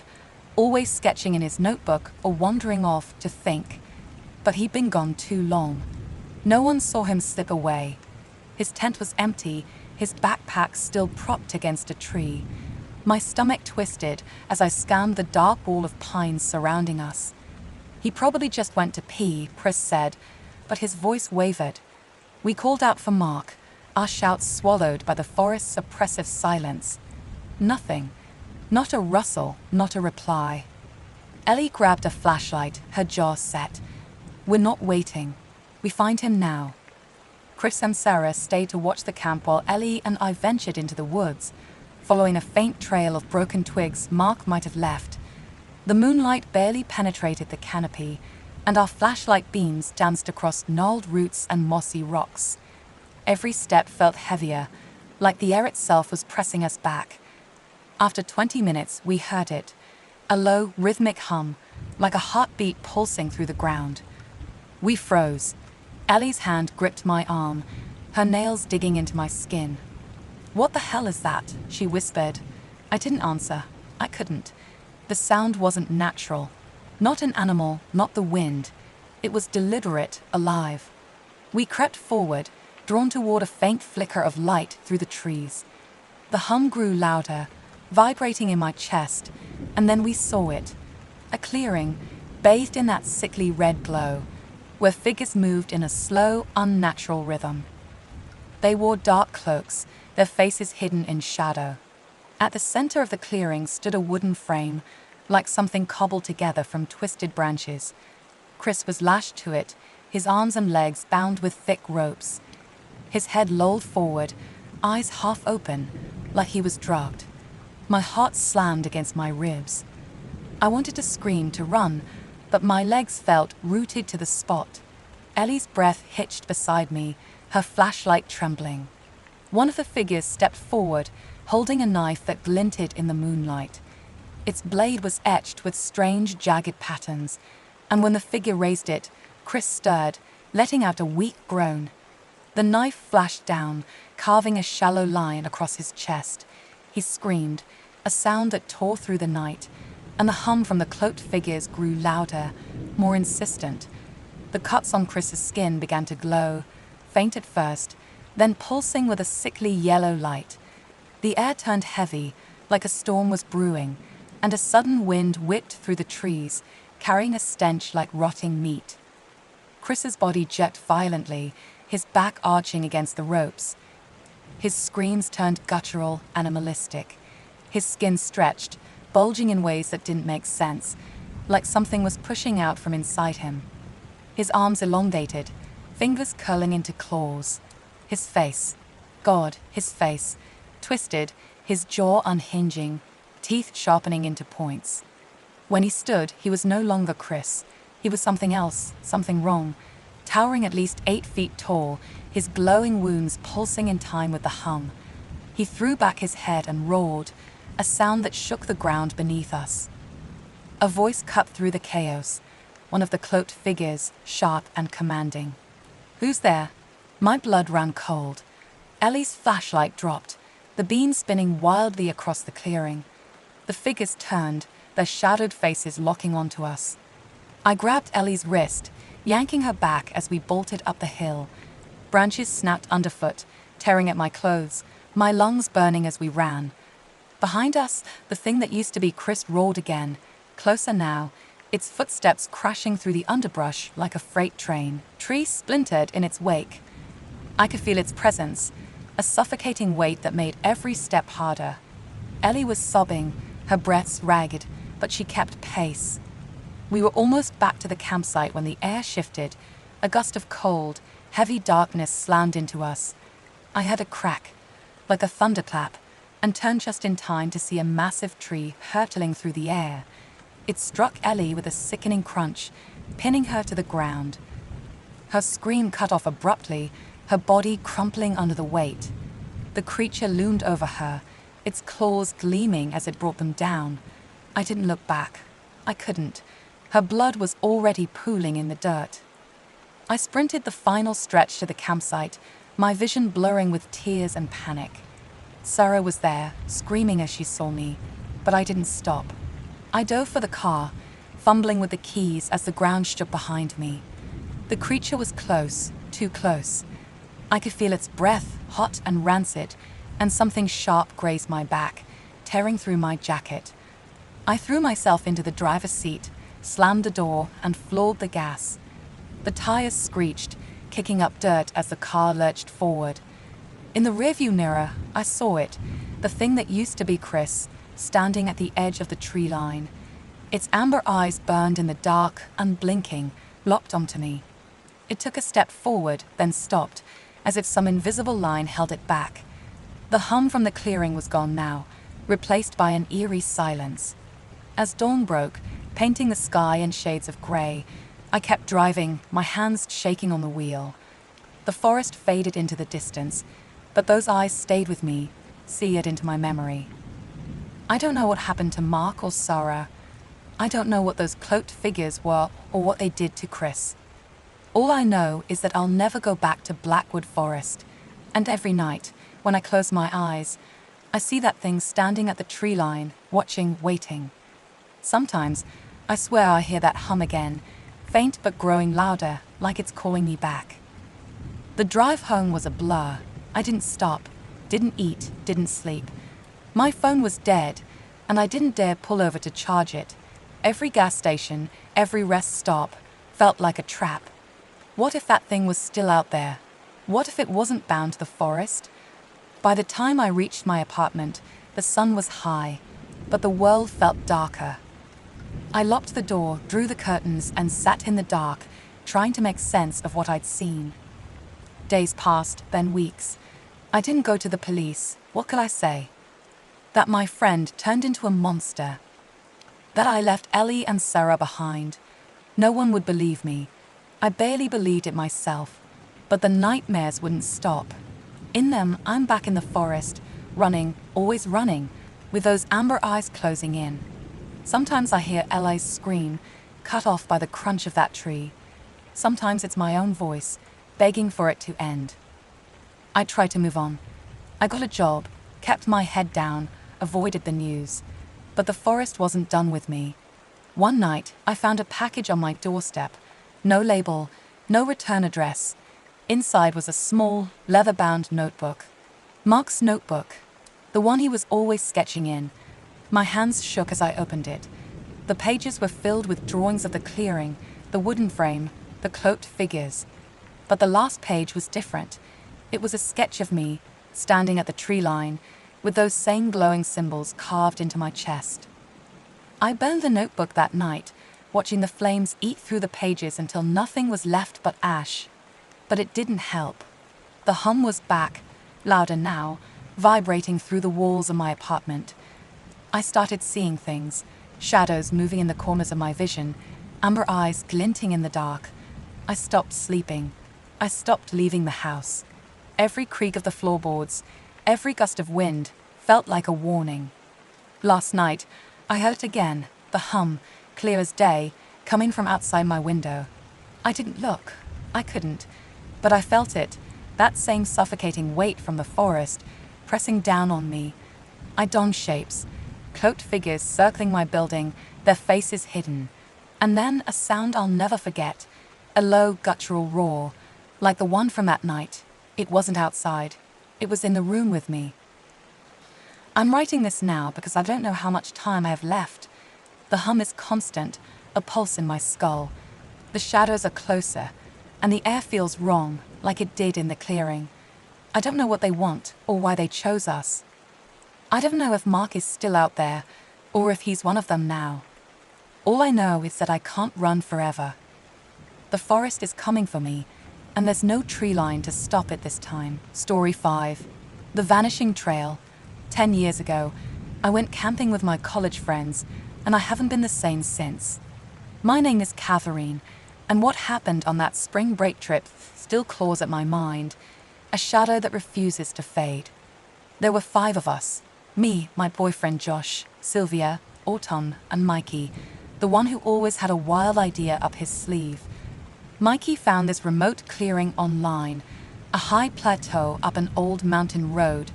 always sketching in his notebook or wandering off to think. But he'd been gone too long. No one saw him slip away. His tent was empty, his backpack still propped against a tree. My stomach twisted as I scanned the dark wall of pines surrounding us. He probably just went to pee, Chris said, but his voice wavered. We called out for Mark, our shouts swallowed by the forest's oppressive silence. Nothing. Not a rustle, not a reply. Ellie grabbed a flashlight, her jaw set. We're not waiting. We find him now. Chris and Sarah stayed to watch the camp while Ellie and I ventured into the woods, following a faint trail of broken twigs Mark might have left. The moonlight barely penetrated the canopy, and our flashlight beams danced across gnarled roots and mossy rocks. Every step felt heavier, like the air itself was pressing us back. After 20 minutes, we heard it, a low, rhythmic hum, like a heartbeat pulsing through the ground. We froze. Ellie's hand gripped my arm, her nails digging into my skin. "What the hell is that?" she whispered. I didn't answer. I couldn't. The sound wasn't natural. Not an animal, not the wind. It was deliberate, alive. We crept forward, drawn toward a faint flicker of light through the trees. The hum grew louder, vibrating in my chest, and then we saw it. A clearing, bathed in that sickly red glow, where figures moved in a slow, unnatural rhythm. They wore dark cloaks, their faces hidden in shadow. At the center of the clearing stood a wooden frame, like something cobbled together from twisted branches. Chris was lashed to it, his arms and legs bound with thick ropes. His head lolled forward, eyes half open, like he was drugged. My heart slammed against my ribs. I wanted to scream, to run, but my legs felt rooted to the spot. Ellie's breath hitched beside me, her flashlight trembling. One of the figures stepped forward, holding a knife that glinted in the moonlight. Its blade was etched with strange, jagged patterns, and when the figure raised it, Chris stirred, letting out a weak groan. The knife flashed down, carving a shallow line across his chest. He screamed, a sound that tore through the night, and the hum from the cloaked figures grew louder, more insistent. The cuts on Chris's skin began to glow, faint at first, then pulsing with a sickly yellow light. The air turned heavy, like a storm was brewing, and a sudden wind whipped through the trees, carrying a stench like rotting meat. Chris's body jerked violently, his back arching against the ropes. His screams turned guttural, animalistic. His skin stretched, bulging in ways that didn't make sense, like something was pushing out from inside him. His arms elongated, fingers curling into claws. His face, God, his face, twisted, his jaw unhinging, teeth sharpening into points. When he stood, he was no longer Chris. He was something else, something wrong, towering at least 8 feet tall, his glowing wounds pulsing in time with the hum. He threw back his head and roared, a sound that shook the ground beneath us. A voice cut through the chaos, one of the cloaked figures, sharp and commanding. "Who's there?" My blood ran cold. Ellie's flashlight dropped, the beam spinning wildly across the clearing. The figures turned, their shadowed faces locking onto us. I grabbed Ellie's wrist, yanking her back as we bolted up the hill. Branches snapped underfoot, tearing at my clothes, my lungs burning as we ran. Behind us, the thing that used to be Chris roared again, closer now, its footsteps crashing through the underbrush like a freight train. Trees splintered in its wake. I could feel its presence, a suffocating weight that made every step harder. Ellie was sobbing, her breaths ragged, but she kept pace. We were almost back to the campsite when the air shifted. A gust of cold, heavy darkness slammed into us. I heard a crack, like a thunderclap, and turned just in time to see a massive tree hurtling through the air. It struck Ellie with a sickening crunch, pinning her to the ground. Her scream cut off abruptly, her body crumpling under the weight. The creature loomed over her, its claws gleaming as it brought them down. I didn't look back. I couldn't. Her blood was already pooling in the dirt. I sprinted the final stretch to the campsite, my vision blurring with tears and panic. Sarah was there, screaming as she saw me, but I didn't stop. I dove for the car, fumbling with the keys as the ground shook behind me. The creature was close, too close. I could feel its breath, hot and rancid, and something sharp grazed my back, tearing through my jacket. I threw myself into the driver's seat, slammed the door, and floored the gas. The tires screeched, kicking up dirt as the car lurched forward. In the rearview mirror, I saw it, the thing that used to be Chris, standing at the edge of the tree line. Its amber eyes burned in the dark, unblinking, locked onto me. It took a step forward, then stopped, as if some invisible line held it back. The hum from the clearing was gone now, replaced by an eerie silence. As dawn broke, painting the sky in shades of grey, I kept driving, my hands shaking on the wheel. The forest faded into the distance, but those eyes stayed with me, seared into my memory. I don't know what happened to Mark or Sarah. I don't know what those cloaked figures were or what they did to Chris. All I know is that I'll never go back to Blackwood Forest, and every night, when I close my eyes, I see that thing standing at the tree line, watching, waiting. Sometimes, I swear I hear that hum again, faint but growing louder, like it's calling me back. The drive home was a blur. I didn't stop, didn't eat, didn't sleep. My phone was dead, and I didn't dare pull over to charge it. Every gas station, every rest stop, felt like a trap. What if that thing was still out there? What if it wasn't bound to the forest? By the time I reached my apartment, the sun was high, but the world felt darker. I locked the door, drew the curtains, and sat in the dark, trying to make sense of what I'd seen. Days passed, then weeks. I didn't go to the police. What could I say? That my friend turned into a monster. That I left Ellie and Sarah behind. No one would believe me. I barely believed it myself. But the nightmares wouldn't stop. In them, I'm back in the forest, running, always running, with those amber eyes closing in. Sometimes I hear Ellie's scream, cut off by the crunch of that tree. Sometimes it's my own voice, begging for it to end. I tried to move on. I got a job, kept my head down, avoided the news. But the forest wasn't done with me. One night, I found a package on my doorstep. No label, no return address. Inside was a small, leather-bound notebook. Mark's notebook, the one he was always sketching in. My hands shook as I opened it. The pages were filled with drawings of the clearing, the wooden frame, the cloaked figures. But the last page was different. It was a sketch of me, standing at the tree line, with those same glowing symbols carved into my chest. I burned the notebook that night, watching the flames eat through the pages until nothing was left but ash. But it didn't help. The hum was back, louder now, vibrating through the walls of my apartment. I started seeing things, shadows moving in the corners of my vision, amber eyes glinting in the dark. I stopped sleeping. I stopped leaving the house. Every creak of the floorboards, every gust of wind, felt like a warning. Last night, I heard it again, the hum, clear as day, coming from outside my window. I didn't look. I couldn't. But I felt it, that same suffocating weight from the forest, pressing down on me. I donned shapes, cloaked figures circling my building, their faces hidden. And then a sound I'll never forget, a low, guttural roar, like the one from that night. It wasn't outside. It was in the room with me. I'm writing this now because I don't know how much time I have left. The hum is constant, a pulse in my skull. The shadows are closer, and the air feels wrong, like it did in the clearing. I don't know what they want or why they chose us. I don't know if Mark is still out there, or if he's one of them now. All I know is that I can't run forever. The forest is coming for me, and there's no tree line to stop it this time. Story 5. The Vanishing Trail. 10 years ago, I went camping with my college friends, and I haven't been the same since. My name is Catherine, and what happened on that spring break trip still claws at my mind, a shadow that refuses to fade. There were 5 of us, me, my boyfriend Josh, Sylvia, Autumn, and Mikey, the one who always had a wild idea up his sleeve. Mikey found this remote clearing online, a high plateau up an old mountain road,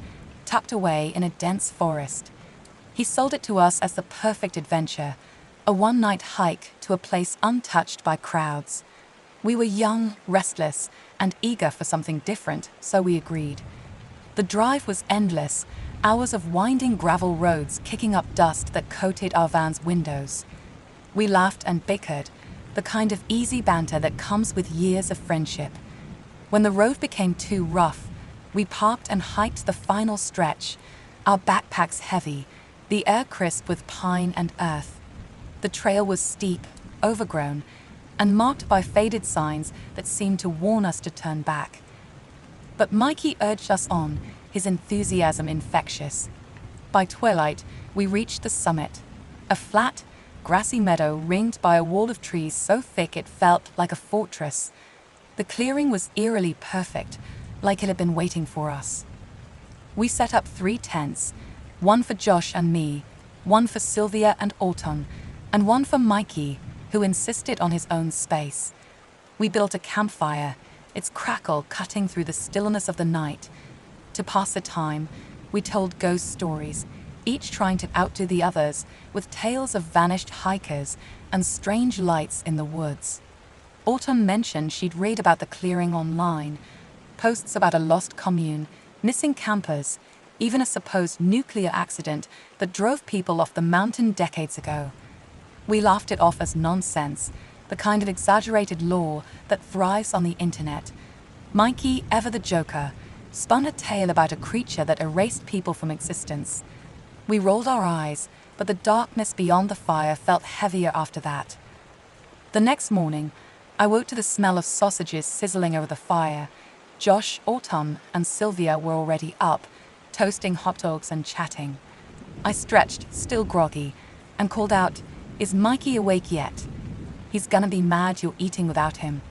tucked away in a dense forest. He sold it to us as the perfect adventure, a one-night hike to a place untouched by crowds. We were young, restless, and eager for something different, so we agreed. The drive was endless, hours of winding gravel roads kicking up dust that coated our van's windows. We laughed and bickered, the kind of easy banter that comes with years of friendship. When the road became too rough, we parked and hiked the final stretch, our backpacks heavy, the air crisp with pine and earth. The trail was steep, overgrown, and marked by faded signs that seemed to warn us to turn back. But Mikey urged us on, his enthusiasm infectious. By twilight, we reached the summit, a flat, grassy meadow ringed by a wall of trees so thick it felt like a fortress. The clearing was eerily perfect, like it had been waiting for us. We set up 3 tents, one for Josh and me, one for Sylvia and Autumn, and one for Mikey, who insisted on his own space. We built a campfire, its crackle cutting through the stillness of the night. To pass the time, we told ghost stories, each trying to outdo the others with tales of vanished hikers and strange lights in the woods. Autumn mentioned she'd read about the clearing online, posts about a lost commune, missing campers, even a supposed nuclear accident that drove people off the mountain decades ago. We laughed it off as nonsense, the kind of exaggerated lore that thrives on the internet. Mikey, ever the joker, spun a tale about a creature that erased people from existence. We rolled our eyes, but the darkness beyond the fire felt heavier after that. The next morning, I woke to the smell of sausages sizzling over the fire. Josh, Autumn, and Sylvia were already up, toasting hot dogs and chatting. I stretched, still groggy, and called out, "Is Mikey awake yet? He's gonna be mad you're eating without him."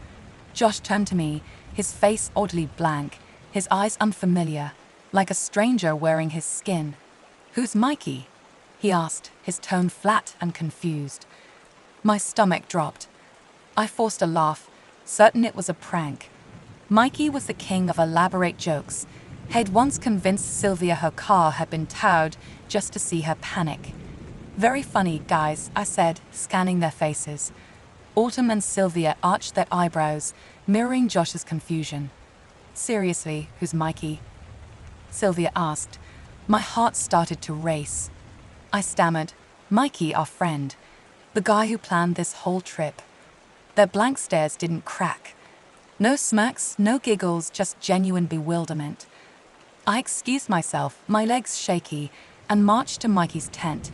Josh turned to me, his face oddly blank, his eyes unfamiliar, like a stranger wearing his skin. "Who's Mikey?" he asked, his tone flat and confused. My stomach dropped. I forced a laugh, certain it was a prank. Mikey was the king of elaborate jokes. Had once convinced Sylvia her car had been towed just to see her panic. "Very funny, guys," I said, scanning their faces. Autumn and Sylvia arched their eyebrows, mirroring Josh's confusion. "Seriously, who's Mikey?" Sylvia asked. My heart started to race. I stammered, "Mikey, our friend. The guy who planned this whole trip." Their blank stares didn't crack. No smirks, no giggles, just genuine bewilderment. I excused myself, my legs shaky, and marched to Mikey's tent,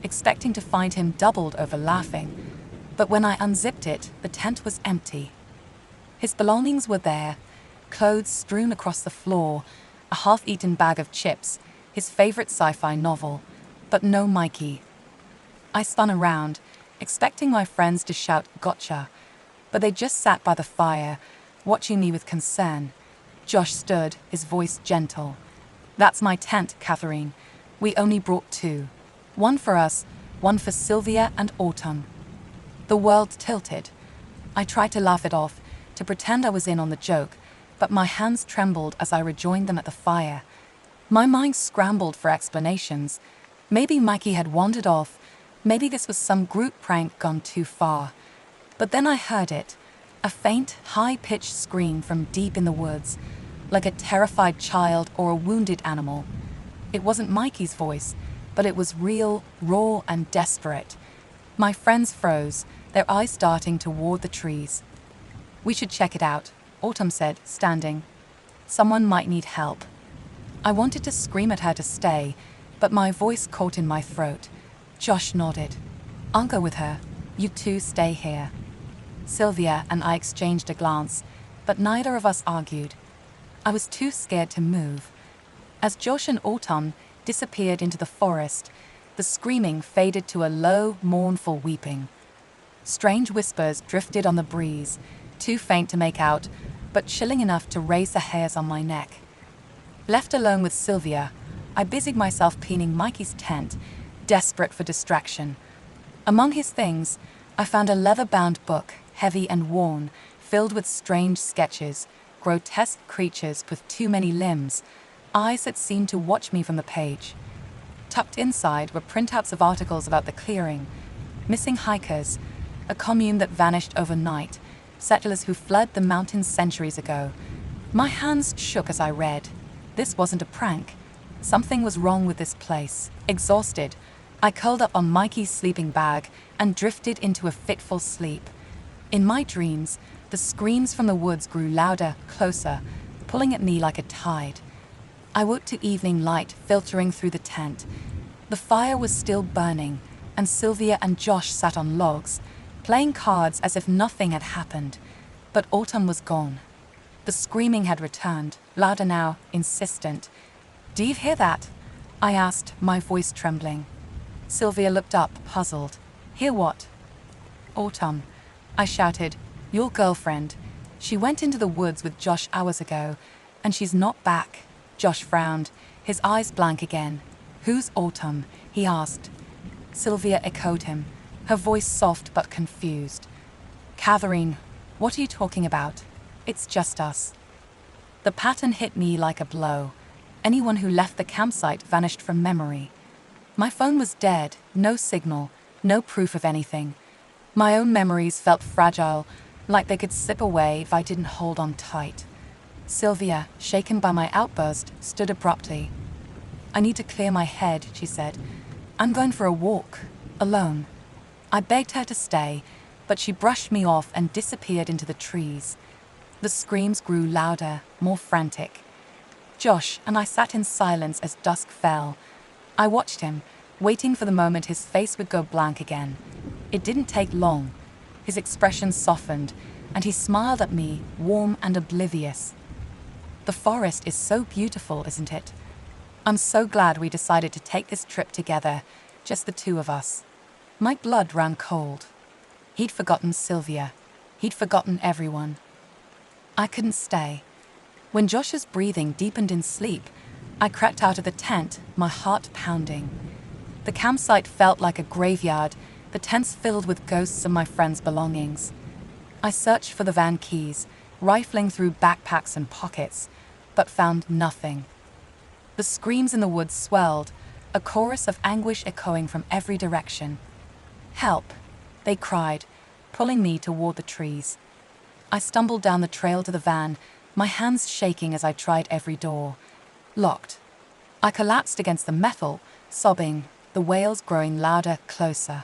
expecting to find him doubled over laughing. But when I unzipped it, the tent was empty. His belongings were there, clothes strewn across the floor, a half-eaten bag of chips, his favorite sci-fi novel, but no Mikey. I spun around, expecting my friends to shout "Gotcha," but they just sat by the fire, watching me with concern. Josh stood, his voice gentle. "That's my tent, Catherine. We only brought two. One for us, one for Sylvia and Autumn." The world tilted. I tried to laugh it off, to pretend I was in on the joke, but my hands trembled as I rejoined them at the fire. My mind scrambled for explanations. Maybe Mikey had wandered off. Maybe this was some group prank gone too far. But then I heard it, a faint, high-pitched scream from deep in the woods, like a terrified child or a wounded animal. It wasn't Mikey's voice, but it was real, raw, and desperate. My friends froze, their eyes darting toward the trees. "We should check it out," Autumn said, standing. "Someone might need help." I wanted to scream at her to stay, but my voice caught in my throat. Josh nodded. "I'll go with her. You two stay here." Sylvia and I exchanged a glance, but neither of us argued. I was too scared to move. As Josh and Autumn disappeared into the forest, the screaming faded to a low, mournful weeping. Strange whispers drifted on the breeze, too faint to make out, but chilling enough to raise the hairs on my neck. Left alone with Sylvia, I busied myself cleaning Mikey's tent, desperate for distraction. Among his things, I found a leather-bound book, heavy and worn, filled with strange sketches, grotesque creatures with too many limbs, eyes that seemed to watch me from the page. Tucked inside were printouts of articles about the clearing, missing hikers, a commune that vanished overnight, settlers who fled the mountains centuries ago. My hands shook as I read. This wasn't a prank. Something was wrong with this place. Exhausted, I curled up on Mikey's sleeping bag and drifted into a fitful sleep. In my dreams, the screams from the woods grew louder, closer, pulling at me like a tide. I woke to evening light filtering through the tent. The fire was still burning, and Sylvia and Josh sat on logs, playing cards as if nothing had happened. But Autumn was gone. The screaming had returned, louder now, insistent. "Do you hear that?" I asked, my voice trembling. Sylvia looked up, puzzled. "Hear what?" "Autumn," I shouted. "Your girlfriend. She went into the woods with Josh hours ago, and she's not back." Josh frowned, his eyes blank again. "Who's Autumn?" he asked. Sylvia echoed him, her voice soft but confused. "Catherine, what are you talking about? It's just us." The pattern hit me like a blow. Anyone who left the campsite vanished from memory. My phone was dead, no signal, no proof of anything. My own memories felt fragile, like they could slip away if I didn't hold on tight. Sylvia, shaken by my outburst, stood abruptly. "I need to clear my head," she said. "I'm going for a walk, alone." I begged her to stay, but she brushed me off and disappeared into the trees. The screams grew louder, more frantic. Josh and I sat in silence as dusk fell. I watched him, waiting for the moment his face would go blank again. It didn't take long. His expression softened, and he smiled at me, warm and oblivious. "The forest is so beautiful, isn't it? I'm so glad we decided to take this trip together, just the two of us." My blood ran cold. He'd forgotten Sylvia. He'd forgotten everyone. I couldn't stay. When Josh's breathing deepened in sleep, I crept out of the tent, my heart pounding. The campsite felt like a graveyard, the tents filled with ghosts of my friends' belongings. I searched for the van keys, rifling through backpacks and pockets, but found nothing. The screams in the woods swelled, a chorus of anguish echoing from every direction. "Help!" they cried, pulling me toward the trees. I stumbled down the trail to the van, my hands shaking as I tried every door. Locked. I collapsed against the metal, sobbing, the wails growing louder, closer.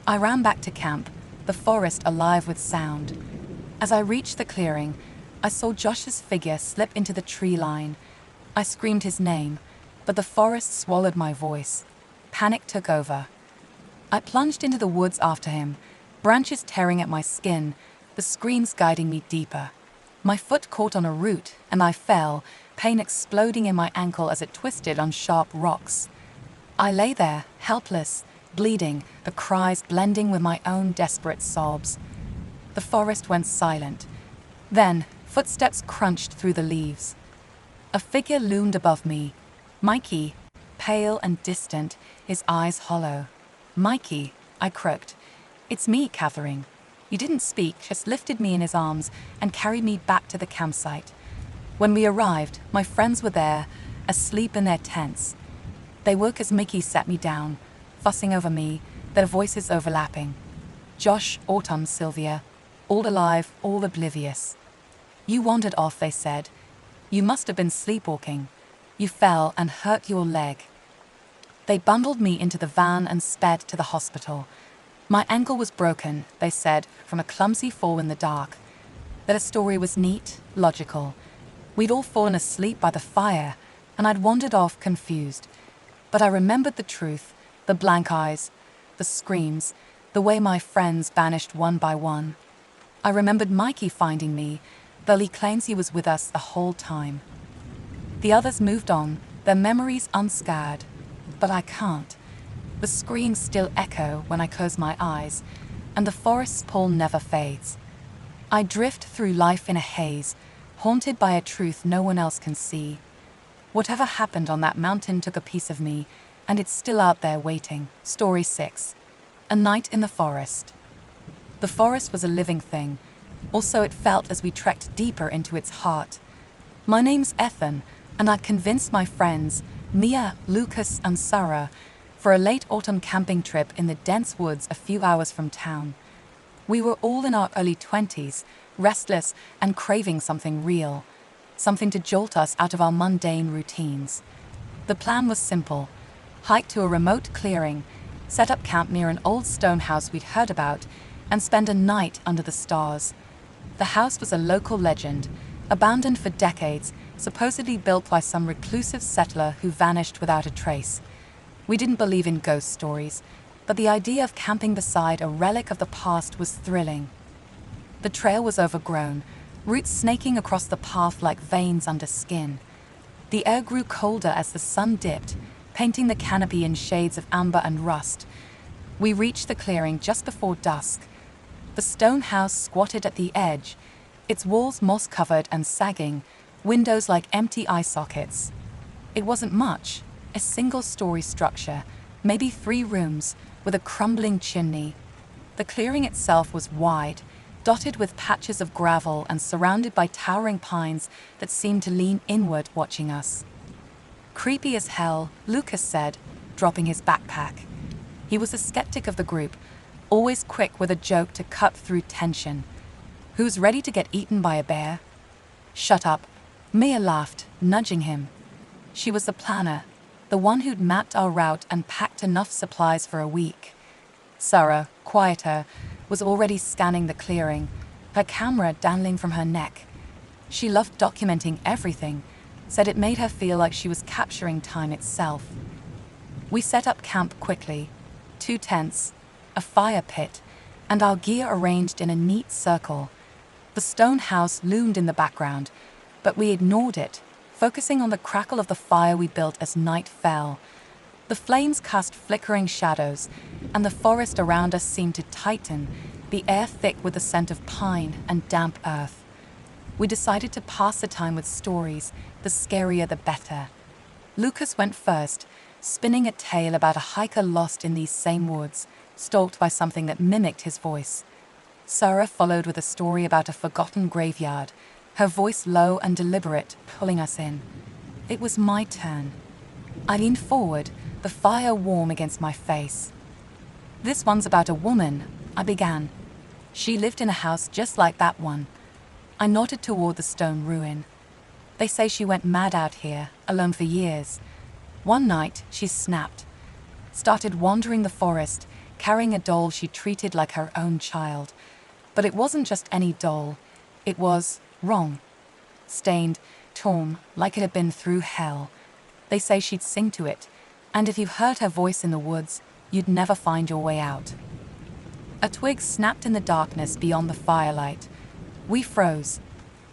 I ran back to camp, the forest alive with sound. As I reached the clearing, I saw Josh's figure slip into the tree line. I screamed his name, but the forest swallowed my voice. Panic took over. I plunged into the woods after him, branches tearing at my skin, the screams guiding me deeper. My foot caught on a root, and I fell, pain exploding in my ankle as it twisted on sharp rocks. I lay there, helpless, bleeding, the cries blending with my own desperate sobs. The forest went silent. Then, footsteps crunched through the leaves. A figure loomed above me. Mikey, pale and distant, his eyes hollow. "Mikey," I croaked. "It's me, Catherine." He didn't speak, just lifted me in his arms and carried me back to the campsite. When we arrived, my friends were there, asleep in their tents. They woke as Mickey sat me down, fussing over me, their voices overlapping. Josh, Autumn, Sylvia, all alive, all oblivious. "You wandered off," they said. "You must have been sleepwalking. You fell and hurt your leg." They bundled me into the van and sped to the hospital. My ankle was broken, they said, from a clumsy fall in the dark. Their story was neat, logical. We'd all fallen asleep by the fire, and I'd wandered off confused. But I remembered the truth, the blank eyes, the screams, the way my friends vanished one by one. I remembered Mikey finding me, though he claims he was with us the whole time. The others moved on, their memories unscarred. But I can't. The screams still echo when I close my eyes, and the forest's pull never fades. I drift through life in a haze, haunted by a truth no one else can see. Whatever happened on that mountain took a piece of me, and it's still out there waiting. Story 6. A Night in the Forest. The forest was a living thing. Also, it felt as we trekked deeper into its heart. My name's Ethan, and I'd convinced my friends, Mia, Lucas, and Sarah, for a late autumn camping trip in the dense woods a few hours from town. We were all in our early 20s, restless and craving something real, something to jolt us out of our mundane routines. The plan was simple: hike to a remote clearing, set up camp near an old stone house we'd heard about, and spend a night under the stars. The house was a local legend, abandoned for decades, supposedly built by some reclusive settler who vanished without a trace. We didn't believe in ghost stories, but the idea of camping beside a relic of the past was thrilling. The trail was overgrown, roots snaking across the path like veins under skin. The air grew colder as the sun dipped, painting the canopy in shades of amber and rust. We reached the clearing just before dusk. The stone house squatted at the edge, its walls moss-covered and sagging, windows like empty eye sockets. It wasn't much, a single-story structure, maybe 3 rooms, with a crumbling chimney. The clearing itself was wide, dotted with patches of gravel and surrounded by towering pines that seemed to lean inward, watching us. "Creepy as hell," Lucas said, dropping his backpack. He was a skeptic of the group, always quick with a joke to cut through tension. "Who's ready to get eaten by a bear?" "Shut up," Mia laughed, nudging him. She was the planner, the one who'd mapped our route and packed enough supplies for a week. Sarah, quieter, was already scanning the clearing, her camera dangling from her neck. She loved documenting everything, said it made her feel like she was capturing time itself. We set up camp quickly: 2 tents, a fire pit, and our gear arranged in a neat circle. The stone house loomed in the background, but we ignored it, focusing on the crackle of the fire we built as night fell. The flames cast flickering shadows, and the forest around us seemed to tighten, the air thick with the scent of pine and damp earth. We decided to pass the time with stories, the scarier the better. Lucas went first, spinning a tale about a hiker lost in these same woods, stalked by something that mimicked his voice. Sarah followed with a story about a forgotten graveyard, her voice low and deliberate, pulling us in. It was my turn. I leaned forward, the fire warm against my face. "This one's about a woman," I began. "She lived in a house just like that one." I nodded toward the stone ruin. "They say she went mad out here, alone for years. One night, she snapped. Started wandering the forest, carrying a doll she treated like her own child. But it wasn't just any doll. It was wrong. Stained, torn, like it had been through hell. They say she'd sing to it, and if you heard her voice in the woods, you'd never find your way out." A twig snapped in the darkness beyond the firelight. We froze.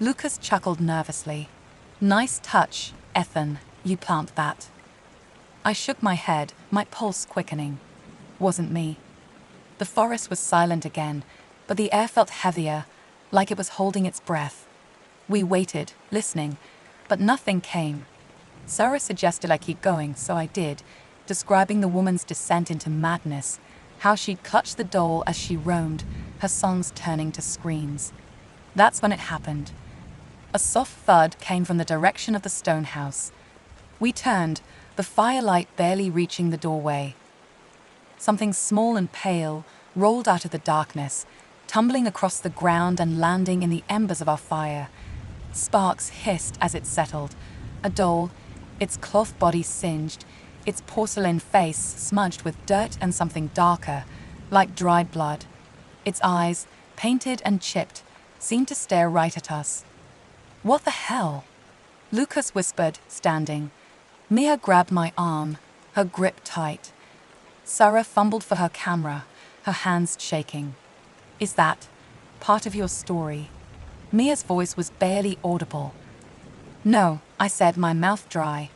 Lucas chuckled nervously. "Nice touch, Ethan, you plant that." I shook my head, my pulse quickening. wasn't me. The forest was silent again, but the air felt heavier, like it was holding its breath. We waited, listening, but nothing came. Sarah suggested I keep going, so I did, describing the woman's descent into madness, how she'd clutched the doll as she roamed, her songs turning to screams. That's when it happened. A soft thud came from the direction of the stone house. We turned, the firelight barely reaching the doorway. Something small and pale rolled out of the darkness, tumbling across the ground and landing in the embers of our fire. Sparks hissed as it settled. A doll, its cloth body singed, its porcelain face smudged with dirt and something darker, like dried blood. Its eyes, painted and chipped, seemed to stare right at us. "What the hell?" Lucas whispered, standing. Mia grabbed my arm, her grip tight. Sarah fumbled for her camera, her hands shaking. "Is that part of your story?" Mia's voice was barely audible. "No," I said, my mouth dry.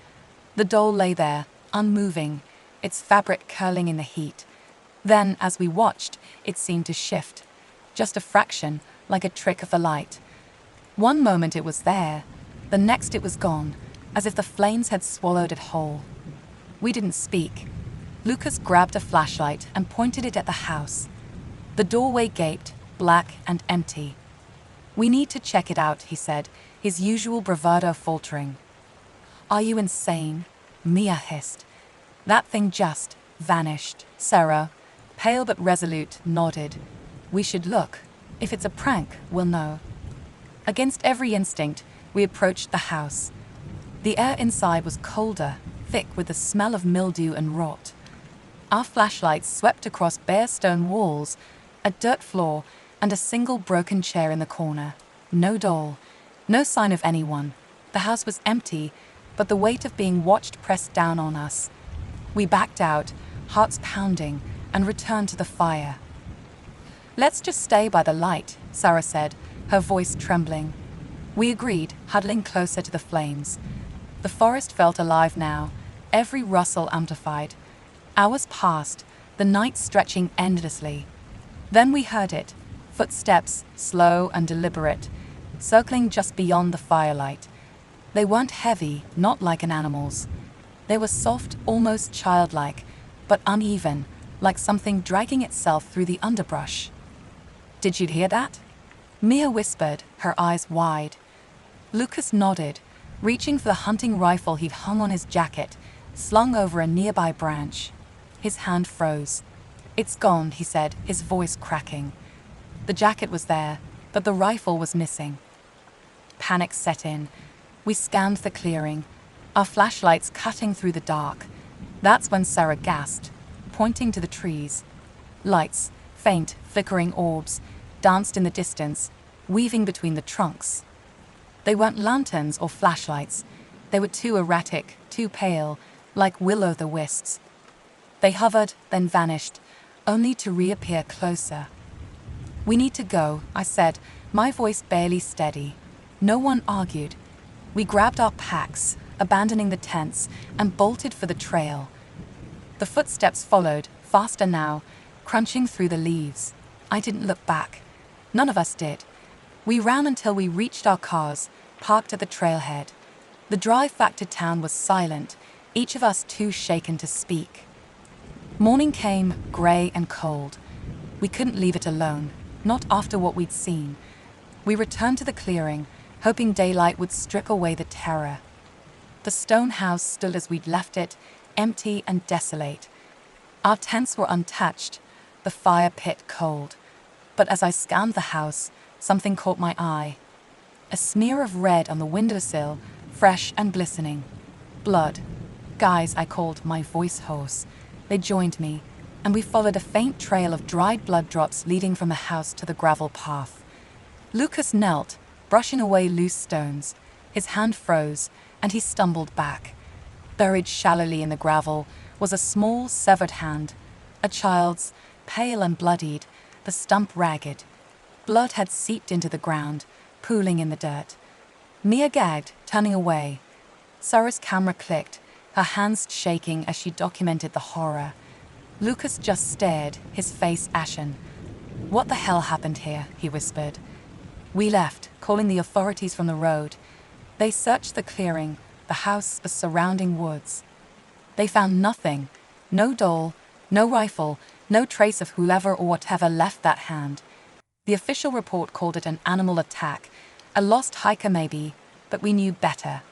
The doll lay there, unmoving, its fabric curling in the heat. Then, as we watched, it seemed to shift. Just a fraction, like a trick of the light. One moment it was there, the next it was gone, as if the flames had swallowed it whole. We didn't speak. Lucas grabbed a flashlight and pointed it at the house. The doorway gaped, black and empty. "We need to check it out," he said, his usual bravado faltering. "Are you insane?" Mia hissed. "That thing just vanished." Sarah, pale but resolute, nodded. "We should look. If it's a prank, we'll know." Against every instinct, we approached the house. The air inside was colder, thick with the smell of mildew and rot. Our flashlights swept across bare stone walls, a dirt floor, and a single broken chair in the corner. No doll, no sign of anyone. The house was empty, but the weight of being watched pressed down on us. We backed out, hearts pounding, and returned to the fire. "Let's just stay by the light," Sarah said, her voice trembling. We agreed, huddling closer to the flames. The forest felt alive now, every rustle amplified. Hours passed, the night stretching endlessly. Then we heard it, footsteps, slow and deliberate, circling just beyond the firelight. They weren't heavy, not like an animal's. They were soft, almost childlike, but uneven, like something dragging itself through the underbrush. "Did you hear that?" Mia whispered, her eyes wide. Lucas nodded, reaching for the hunting rifle he'd hung on his jacket, slung over a nearby branch. His hand froze. "It's gone," he said, his voice cracking. The jacket was there, but the rifle was missing. Panic set in. We scanned the clearing, our flashlights cutting through the dark. That's when Sarah gasped, pointing to the trees. Lights, faint, flickering orbs, danced in the distance, weaving between the trunks. They weren't lanterns or flashlights. They were too erratic, too pale, like will-o'-the-wisps. They hovered, then vanished, only to reappear closer. "We need to go," I said, my voice barely steady. No one argued. We grabbed our packs, abandoning the tents, and bolted for the trail. The footsteps followed, faster now, crunching through the leaves. I didn't look back. None of us did. We ran until we reached our cars, parked at the trailhead. The drive back to town was silent, each of us too shaken to speak. Morning came, grey and cold. We couldn't leave it alone, not after what we'd seen. We returned to the clearing, hoping daylight would strip away the terror. The stone house stood as we'd left it, empty and desolate. Our tents were untouched, the fire pit cold. But as I scanned the house, something caught my eye. A smear of red on the windowsill, fresh and glistening. "Blood." "Guys," I called, my voice hoarse. They joined me, and we followed a faint trail of dried blood drops leading from the house to the gravel path. Lucas knelt, brushing away loose stones. His hand froze, and he stumbled back. Buried shallowly in the gravel was a small, severed hand, a child's, pale and bloodied, the stump ragged. Blood had seeped into the ground, pooling in the dirt. Mia gagged, turning away. Sarah's camera clicked, her hands shaking as she documented the horror. Lucas just stared, his face ashen. "What the hell happened here?" he whispered. We left, calling the authorities from the road. They searched the clearing, the house, the surrounding woods. They found nothing. No doll, no rifle, no trace of whoever or whatever left that hand. The official report called it an animal attack, a lost hiker maybe, but we knew better.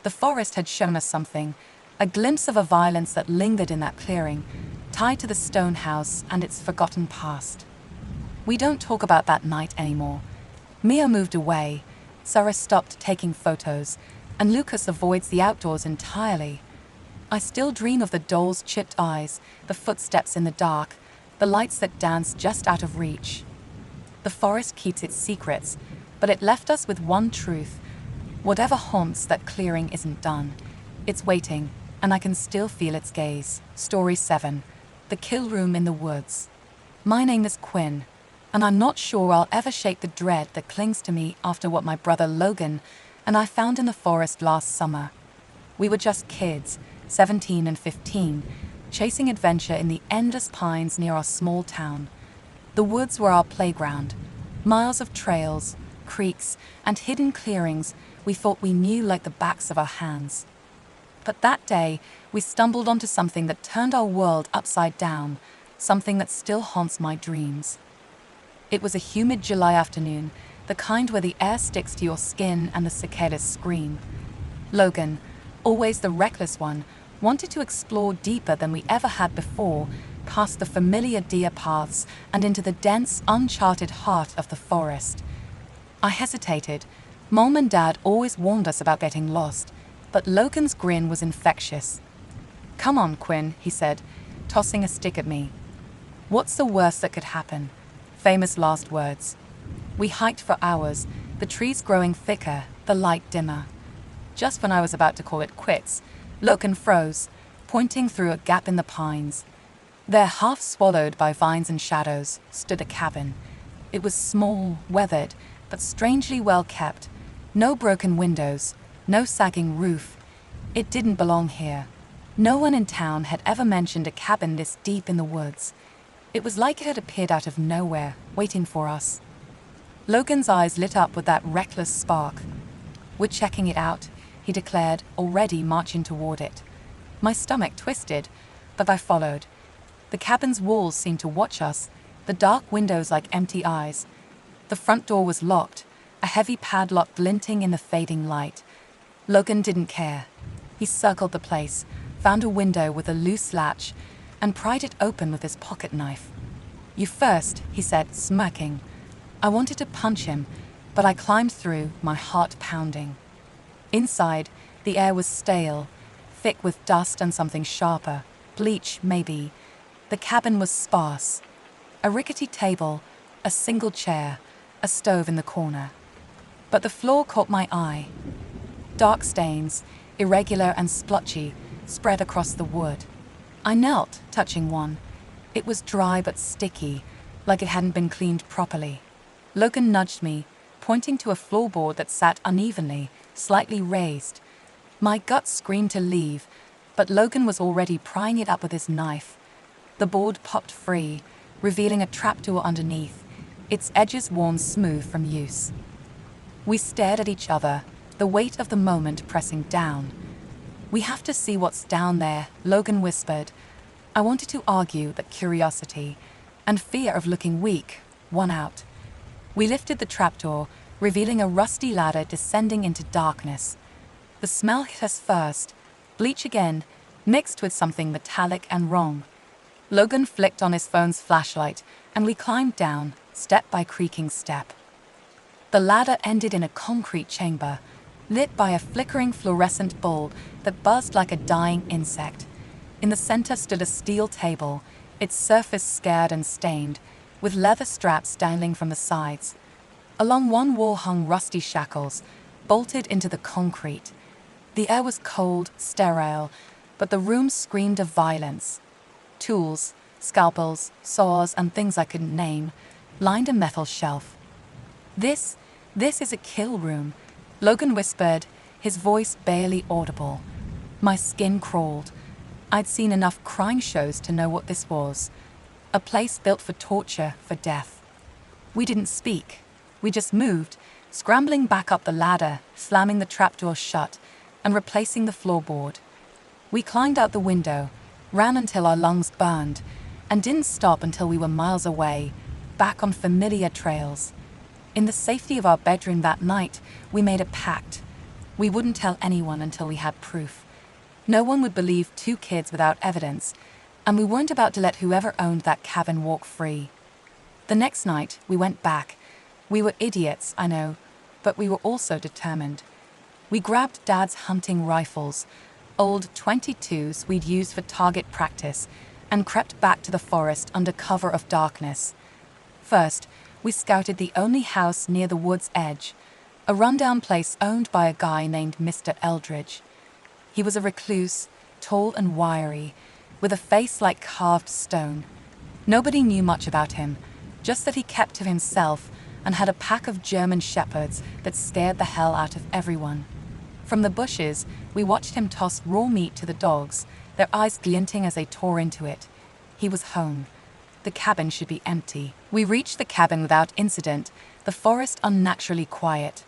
The forest had shown us something, a glimpse of a violence that lingered in that clearing, tied to the stone house and its forgotten past. We don't talk about that night anymore. Mia moved away, Sarah stopped taking photos, and Lucas avoids the outdoors entirely. I still dream of the doll's chipped eyes, the footsteps in the dark, the lights that dance just out of reach. The forest keeps its secrets, but it left us with one truth. Whatever haunts that clearing isn't done. It's waiting, and I can still feel its gaze. Story 7. The Killroom in the Woods. My name is Quinn, and I'm not sure I'll ever shake the dread that clings to me after what my brother Logan and I found in the forest last summer. We were just kids, 17 and 15, chasing adventure in the endless pines near our small town. The woods were our playground, miles of trails, creeks, and hidden clearings we thought we knew like the backs of our hands. But that day, we stumbled onto something that turned our world upside down, something that still haunts my dreams. It was a humid July afternoon, the kind where the air sticks to your skin and the cicadas scream. Logan, always the reckless one, wanted to explore deeper than we ever had before, past the familiar deer paths and into the dense, uncharted heart of the forest. I hesitated. Mom and Dad always warned us about getting lost, but Logan's grin was infectious. "Come on, Quinn," he said, tossing a stick at me. "What's the worst that could happen?" Famous last words. We hiked for hours, the trees growing thicker, the light dimmer. Just when I was about to call it quits, Logan froze, pointing through a gap in the pines. There, half swallowed by vines and shadows, stood a cabin. It was small, weathered, but strangely well kept. No broken windows, no sagging roof. It didn't belong here. No one in town had ever mentioned a cabin this deep in the woods. It was like it had appeared out of nowhere, waiting for us. Logan's eyes lit up with that reckless spark. "We're checking it out," he declared, already marching toward it. My stomach twisted, but I followed. The cabin's walls seemed to watch us, the dark windows like empty eyes. The front door was locked, a heavy padlock glinting in the fading light. Logan didn't care. He circled the place, found a window with a loose latch, and pried it open with his pocket knife. "You first," he said, smirking. I wanted to punch him, but I climbed through, my heart pounding. Inside, the air was stale, thick with dust and something sharper, bleach maybe. The cabin was sparse. A rickety table, a single chair, a stove in the corner. But the floor caught my eye. Dark stains, irregular and splotchy, spread across the wood. I knelt, touching one. It was dry but sticky, like it hadn't been cleaned properly. Logan nudged me, pointing to a floorboard that sat unevenly, slightly raised. My gut screamed to leave, but Logan was already prying it up with his knife. The board popped free, revealing a trapdoor underneath, its edges worn smooth from use. We stared at each other, the weight of the moment pressing down. "We have to see what's down there," Logan whispered. I wanted to argue that curiosity and fear of looking weak won out. We lifted the trapdoor, revealing a rusty ladder descending into darkness. The smell hit us first, bleach again, mixed with something metallic and wrong. Logan flicked on his phone's flashlight, and we climbed down, step by creaking step. The ladder ended in a concrete chamber, lit by a flickering fluorescent bulb that buzzed like a dying insect. In the center stood a steel table, its surface scarred and stained, with leather straps dangling from the sides. Along one wall hung rusty shackles, bolted into the concrete. The air was cold, sterile, but the room screamed of violence. Tools, scalpels, saws, and things I couldn't name, lined a metal shelf. This is a kill room," Logan whispered, his voice barely audible. My skin crawled. I'd seen enough crime shows to know what this was. A place built for torture, for death. We didn't speak. We just moved, scrambling back up the ladder, slamming the trapdoor shut, and replacing the floorboard. We climbed out the window, ran until our lungs burned, and didn't stop until we were miles away, back on familiar trails. In the safety of our bedroom that night, we made a pact. We wouldn't tell anyone until we had proof. No one would believe two kids without evidence, and we weren't about to let whoever owned that cabin walk free. The next night, we went back. We were idiots, I know, but we were also determined. We grabbed Dad's hunting rifles, old .22s we'd used for target practice, and crept back to the forest under cover of darkness. First, we scouted the only house near the wood's edge, a rundown place owned by a guy named Mr. Eldridge. He was a recluse, tall and wiry, with a face like carved stone. Nobody knew much about him, just that he kept to himself and had a pack of German shepherds that scared the hell out of everyone. From the bushes, we watched him toss raw meat to the dogs, their eyes glinting as they tore into it. He was home. The cabin should be empty. We reached the cabin without incident, the forest unnaturally quiet.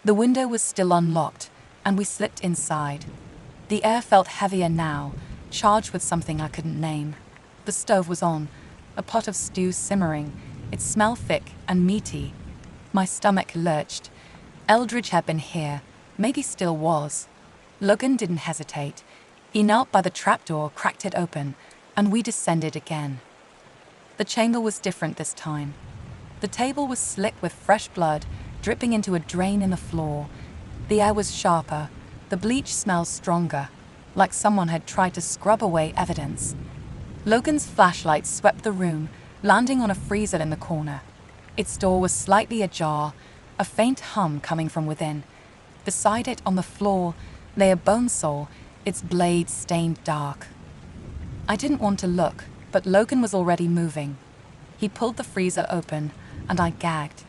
The window was still unlocked, and we slipped inside. The air felt heavier now, charged with something I couldn't name. The stove was on, a pot of stew simmering, it smelled thick and meaty. My stomach lurched. Eldridge had been here, maybe still was. Logan didn't hesitate. He knelt by the trapdoor, cracked it open, and we descended again. The chamber was different this time. The table was slick with fresh blood, dripping into a drain in the floor. The air was sharper, the bleach smelled stronger, like someone had tried to scrub away evidence. Logan's flashlight swept the room, landing on a freezer in the corner. Its door was slightly ajar, a faint hum coming from within. Beside it, on the floor, lay a bone saw, its blade stained dark. I didn't want to look, but Logan was already moving. He pulled the freezer open, and I gagged.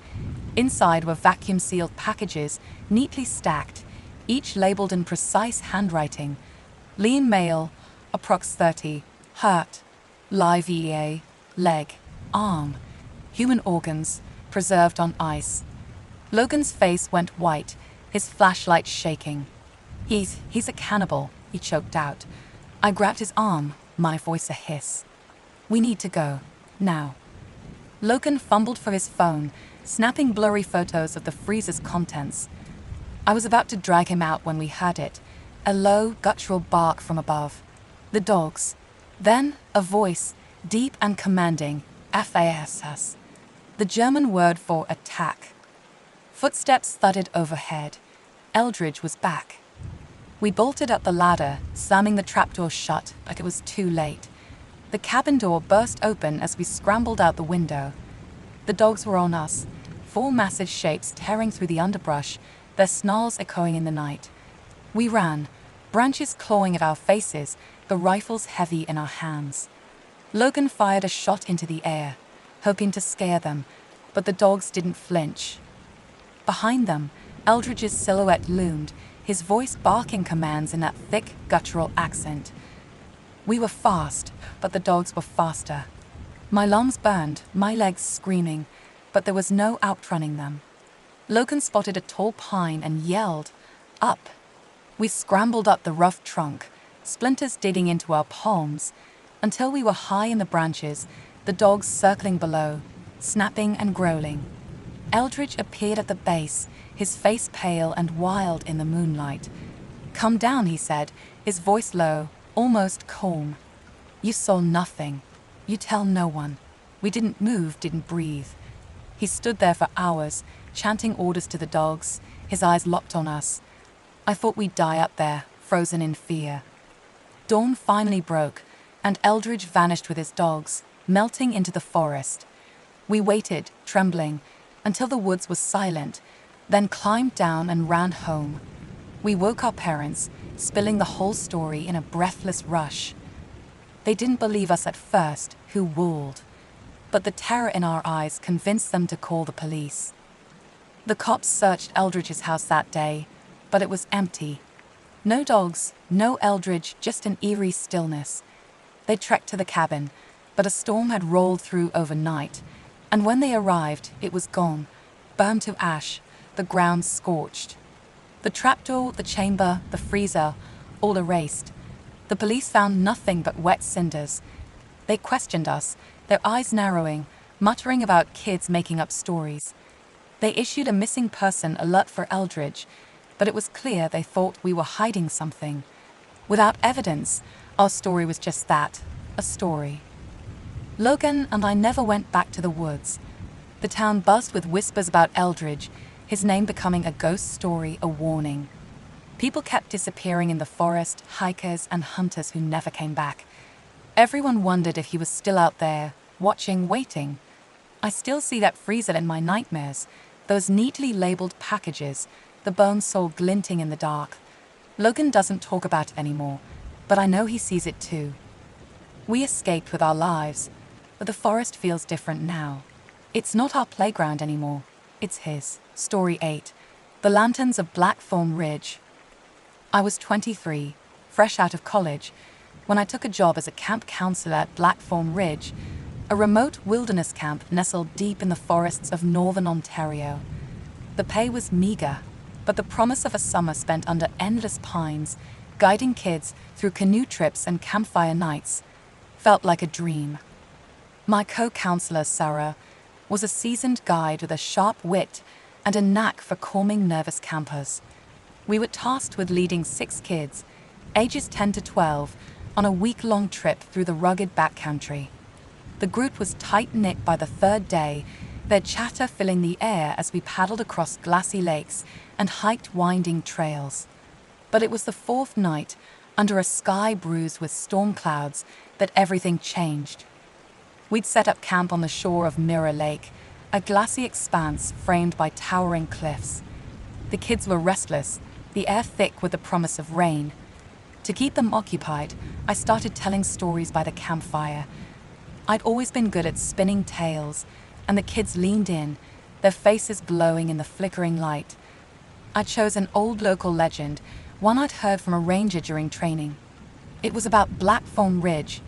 Inside were vacuum-sealed packages, neatly stacked, each labeled in precise handwriting. Lean male, approx 30, hurt, live EA, leg, arm, human organs, preserved on ice. Logan's face went white, his flashlight shaking. He's a cannibal, he choked out. I grabbed his arm, my voice a hiss. We need to go, now. Logan fumbled for his phone, snapping blurry photos of the freezer's contents. I was about to drag him out when we heard it, a low, guttural bark from above. The dogs. Then a voice, deep and commanding, FASS, the German word for attack. Footsteps thudded overhead. Eldridge was back. We bolted up the ladder, slamming the trapdoor shut, but it was too late. The cabin door burst open as we scrambled out the window. The dogs were on us, four massive shapes tearing through the underbrush, their snarls echoing in the night. We ran, branches clawing at our faces, the rifles heavy in our hands. Logan fired a shot into the air, hoping to scare them, but the dogs didn't flinch. Behind them, Eldridge's silhouette loomed, his voice barking commands in that thick, guttural accent. We were fast, but the dogs were faster. My lungs burned, my legs screaming, but there was no outrunning them. Logan spotted a tall pine and yelled, "Up!" We scrambled up the rough trunk, splinters digging into our palms, until we were high in the branches, the dogs circling below, snapping and growling. Eldridge appeared at the base, his face pale and wild in the moonlight. "Come down," he said, his voice low, almost calm. "You saw nothing. You tell no one." We didn't move, didn't breathe. He stood there for hours, chanting orders to the dogs, his eyes locked on us. I thought we'd die up there, frozen in fear. Dawn finally broke, and Eldridge vanished with his dogs, melting into the forest. We waited, trembling, until the woods was silent, then climbed down and ran home. We woke our parents, spilling the whole story in a breathless rush. They didn't believe us at first, who wooled, but the terror in our eyes convinced them to call the police. The cops searched Eldridge's house that day, but it was empty. No dogs, no eldridge, just an eerie stillness. They trekked to the cabin, but a storm had rolled through overnight, and when they arrived, it was gone, burned to ash, the ground scorched. The trapdoor, the chamber, the freezer, all erased. The police found nothing but wet cinders. They questioned us, their eyes narrowing, muttering about kids making up stories. They issued a missing person alert for Eldridge, but it was clear they thought we were hiding something. Without evidence, our story was just that, a story. Logan and I never went back to the woods. The town buzzed with whispers about Eldridge, his name becoming a ghost story, a warning. People kept disappearing in the forest, hikers and hunters who never came back. Everyone wondered if he was still out there, watching, waiting. I still see that freezer in my nightmares, those neatly labeled packages, the bone saw glinting in the dark. Logan doesn't talk about it anymore, but I know he sees it too. We escaped with our lives, but the forest feels different now. It's not our playground anymore, it's his. Story 8. The Lanterns of Blackthorn Ridge. I was 23, fresh out of college, when I took a job as a camp counselor at Blackthorn Ridge, a remote wilderness camp nestled deep in the forests of northern Ontario. The pay was meager, but the promise of a summer spent under endless pines, guiding kids through canoe trips and campfire nights, felt like a dream. My co-counselor, Sarah, was a seasoned guide with a sharp wit and a knack for calming nervous campers. We were tasked with leading 6 kids, ages 10 to 12, on a week-long trip through the rugged backcountry. The group was tight-knit by the 3rd day, their chatter filling the air as we paddled across glassy lakes and hiked winding trails. But it was the 4th night, under a sky bruised with storm clouds, that everything changed. We'd set up camp on the shore of Mirror Lake, a glassy expanse framed by towering cliffs. The kids were restless, the air thick with the promise of rain. To keep them occupied, I started telling stories by the campfire. I'd always been good at spinning tales, and the kids leaned in, their faces glowing in the flickering light. I chose an old local legend, one I'd heard from a ranger during training. It was about Blackthorn Ridge,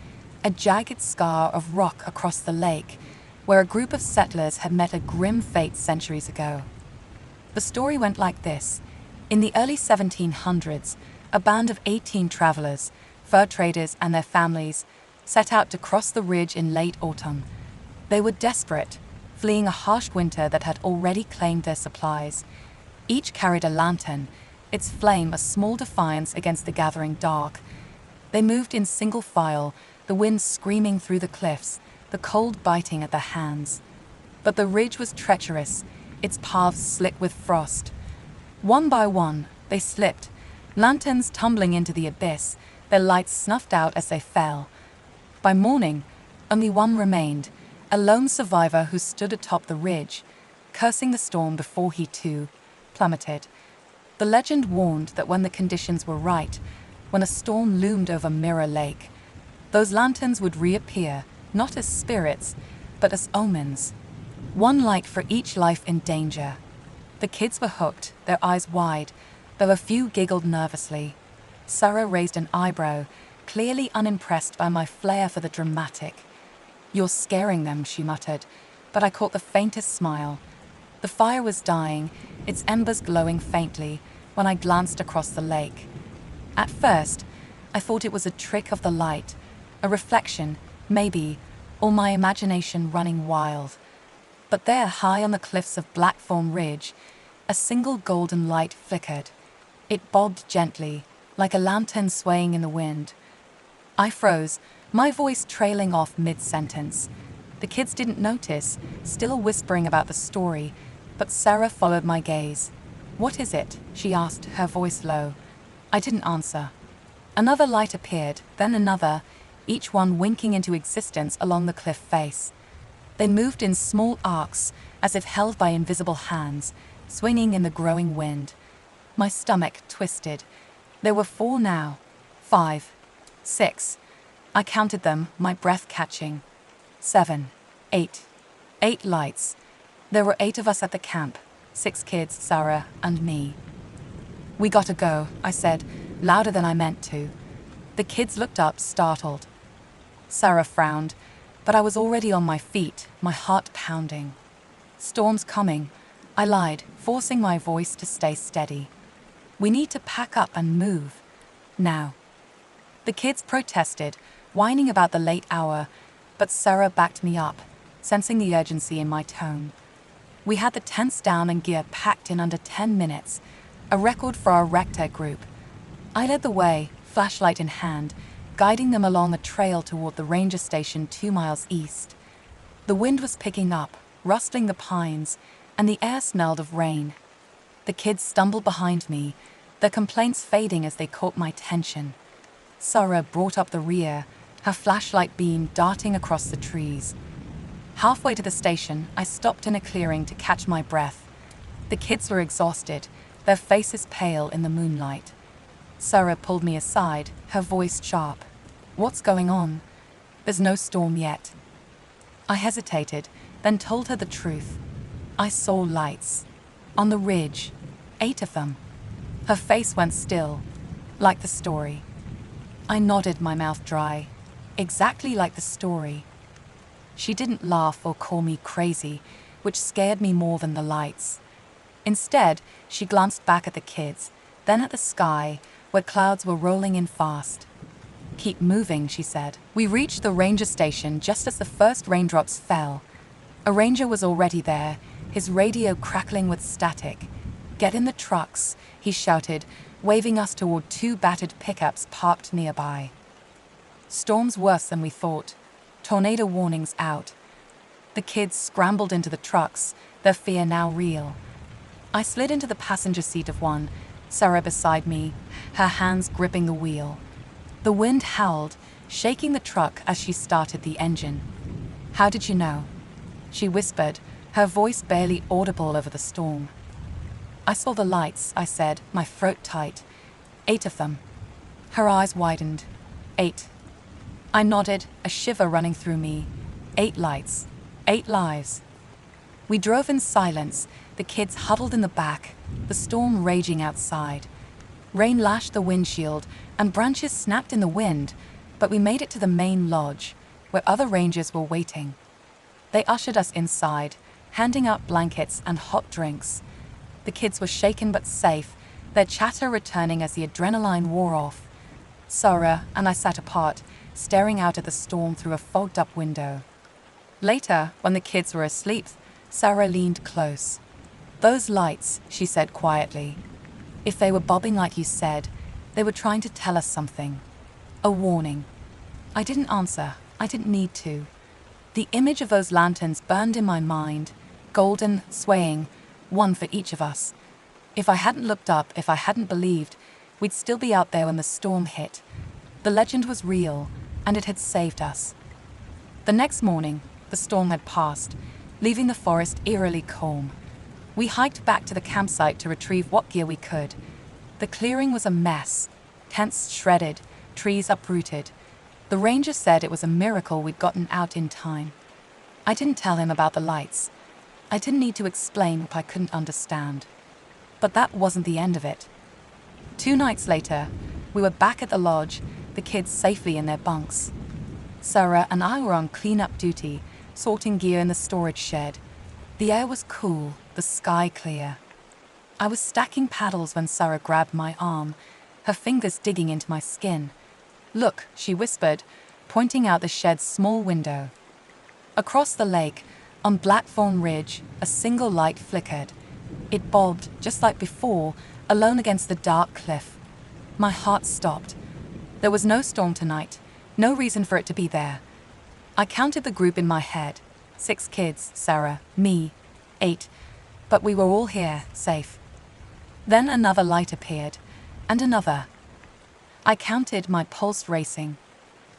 a jagged scar of rock across the lake, where a group of settlers had met a grim fate centuries ago. The story went like this. In the early 1700s, a band of 18 travelers, fur traders and their families, set out to cross the ridge in late autumn. They were desperate, fleeing a harsh winter that had already claimed their supplies. Each carried a lantern, its flame a small defiance against the gathering dark. They moved in single file, the wind screaming through the cliffs, the cold biting at their hands. But the ridge was treacherous, its paths slick with frost. One by one, they slipped, lanterns tumbling into the abyss, their lights snuffed out as they fell. By morning, only one remained, a lone survivor who stood atop the ridge, cursing the storm before he too plummeted. The legend warned that when the conditions were right, when a storm loomed over Mirror Lake, those lanterns would reappear, not as spirits, but as omens. One light for each life in danger. The kids were hooked, their eyes wide, though a few giggled nervously. Sarah raised an eyebrow, clearly unimpressed by my flair for the dramatic. "You're scaring them," she muttered, but I caught the faintest smile. The fire was dying, its embers glowing faintly, when I glanced across the lake. At first, I thought it was a trick of the light, a reflection, maybe, or my imagination running wild. But there, high on the cliffs of Blackthorn Ridge, a single golden light flickered. It bobbed gently, like a lantern swaying in the wind. I froze, my voice trailing off mid-sentence. The kids didn't notice, still whispering about the story, but Sarah followed my gaze. "What is it?" she asked, her voice low. I didn't answer. Another light appeared, then another, each one winking into existence along the cliff face. They moved in small arcs, as if held by invisible hands, swinging in the growing wind. My stomach twisted. There were 4 now. 5. 6. I counted them, my breath catching. 7. 8. 8 lights. There were 8 of us at the camp, 6 kids, Sarah, and me. "We gotta go," I said, louder than I meant to. The kids looked up, startled. Sarah frowned, but I was already on my feet, my heart pounding. "Storm's coming," I lied, forcing my voice to stay steady. "We need to pack up and move. Now." The kids protested, whining about the late hour, but Sarah backed me up, sensing the urgency in my tone. We had the tents down and gear packed in under 10 minutes, a record for our Rector group. I led the way, flashlight in hand, guiding them along a trail toward the ranger station 2 miles east. The wind was picking up, rustling the pines, and the air smelled of rain. The kids stumbled behind me, their complaints fading as they caught my attention. Sarah brought up the rear, her flashlight beam darting across the trees. Halfway to the station, I stopped in a clearing to catch my breath. The kids were exhausted, their faces pale in the moonlight. Sarah pulled me aside, her voice sharp. "What's going on?" "There's no storm yet." I hesitated, then told her the truth. I saw lights. On the ridge. 8 of them. Her face went still, like the story. I nodded, my mouth dry. Exactly like the story. She didn't laugh or call me crazy, which scared me more than the lights. Instead, she glanced back at the kids, then at the sky, where clouds were rolling in fast. "Keep moving," she said. We reached the ranger station just as the first raindrops fell. A ranger was already there, his radio crackling with static. "Get in the trucks," he shouted, waving us toward 2 battered pickups parked nearby. Storm's worse than we thought. Tornado warnings out. The kids scrambled into the trucks, their fear now real. I slid into the passenger seat of one, Sarah beside me, her hands gripping the wheel. The wind howled, shaking the truck as she started the engine. "How did you know?" she whispered, her voice barely audible over the storm. "I saw the lights," I said, my throat tight. 8 of them. Her eyes widened. 8. I nodded, a shiver running through me. 8 lights. 8 lives. We drove in silence, the kids huddled in the back, the storm raging outside. Rain lashed the windshield, and branches snapped in the wind, but we made it to the main lodge, where other rangers were waiting. They ushered us inside, handing out blankets and hot drinks. The kids were shaken but safe, their chatter returning as the adrenaline wore off. Sarah and I sat apart, staring out at the storm through a fogged-up window. Later, when the kids were asleep, Sarah leaned close. "Those lights," she said quietly. "If they were bobbing like you said, they were trying to tell us something. A warning." I didn't answer. I didn't need to. The image of those lanterns burned in my mind, golden, swaying, one for each of us. If I hadn't looked up, if I hadn't believed, we'd still be out there when the storm hit. The legend was real, and it had saved us. The next morning, the storm had passed, leaving the forest eerily calm. We hiked back to the campsite to retrieve what gear we could. The clearing was a mess, tents shredded, trees uprooted. The ranger said it was a miracle we'd gotten out in time. I didn't tell him about the lights. I didn't need to explain what I couldn't understand. But that wasn't the end of it. 2 nights later, we were back at the lodge, the kids safely in their bunks. Sarah and I were on clean-up duty, sorting gear in the storage shed. The air was cool, the sky clear. I was stacking paddles when Sarah grabbed my arm, her fingers digging into my skin. "Look," she whispered, pointing out the shed's small window. Across the lake, on Blackthorn Ridge, a single light flickered. It bobbed, just like before, alone against the dark cliff. My heart stopped. There was no storm tonight, no reason for it to be there. I counted the group in my head. 6 kids, Sarah, me, 8. But we were all here, safe. Then another light appeared, and another. I counted, my pulse racing.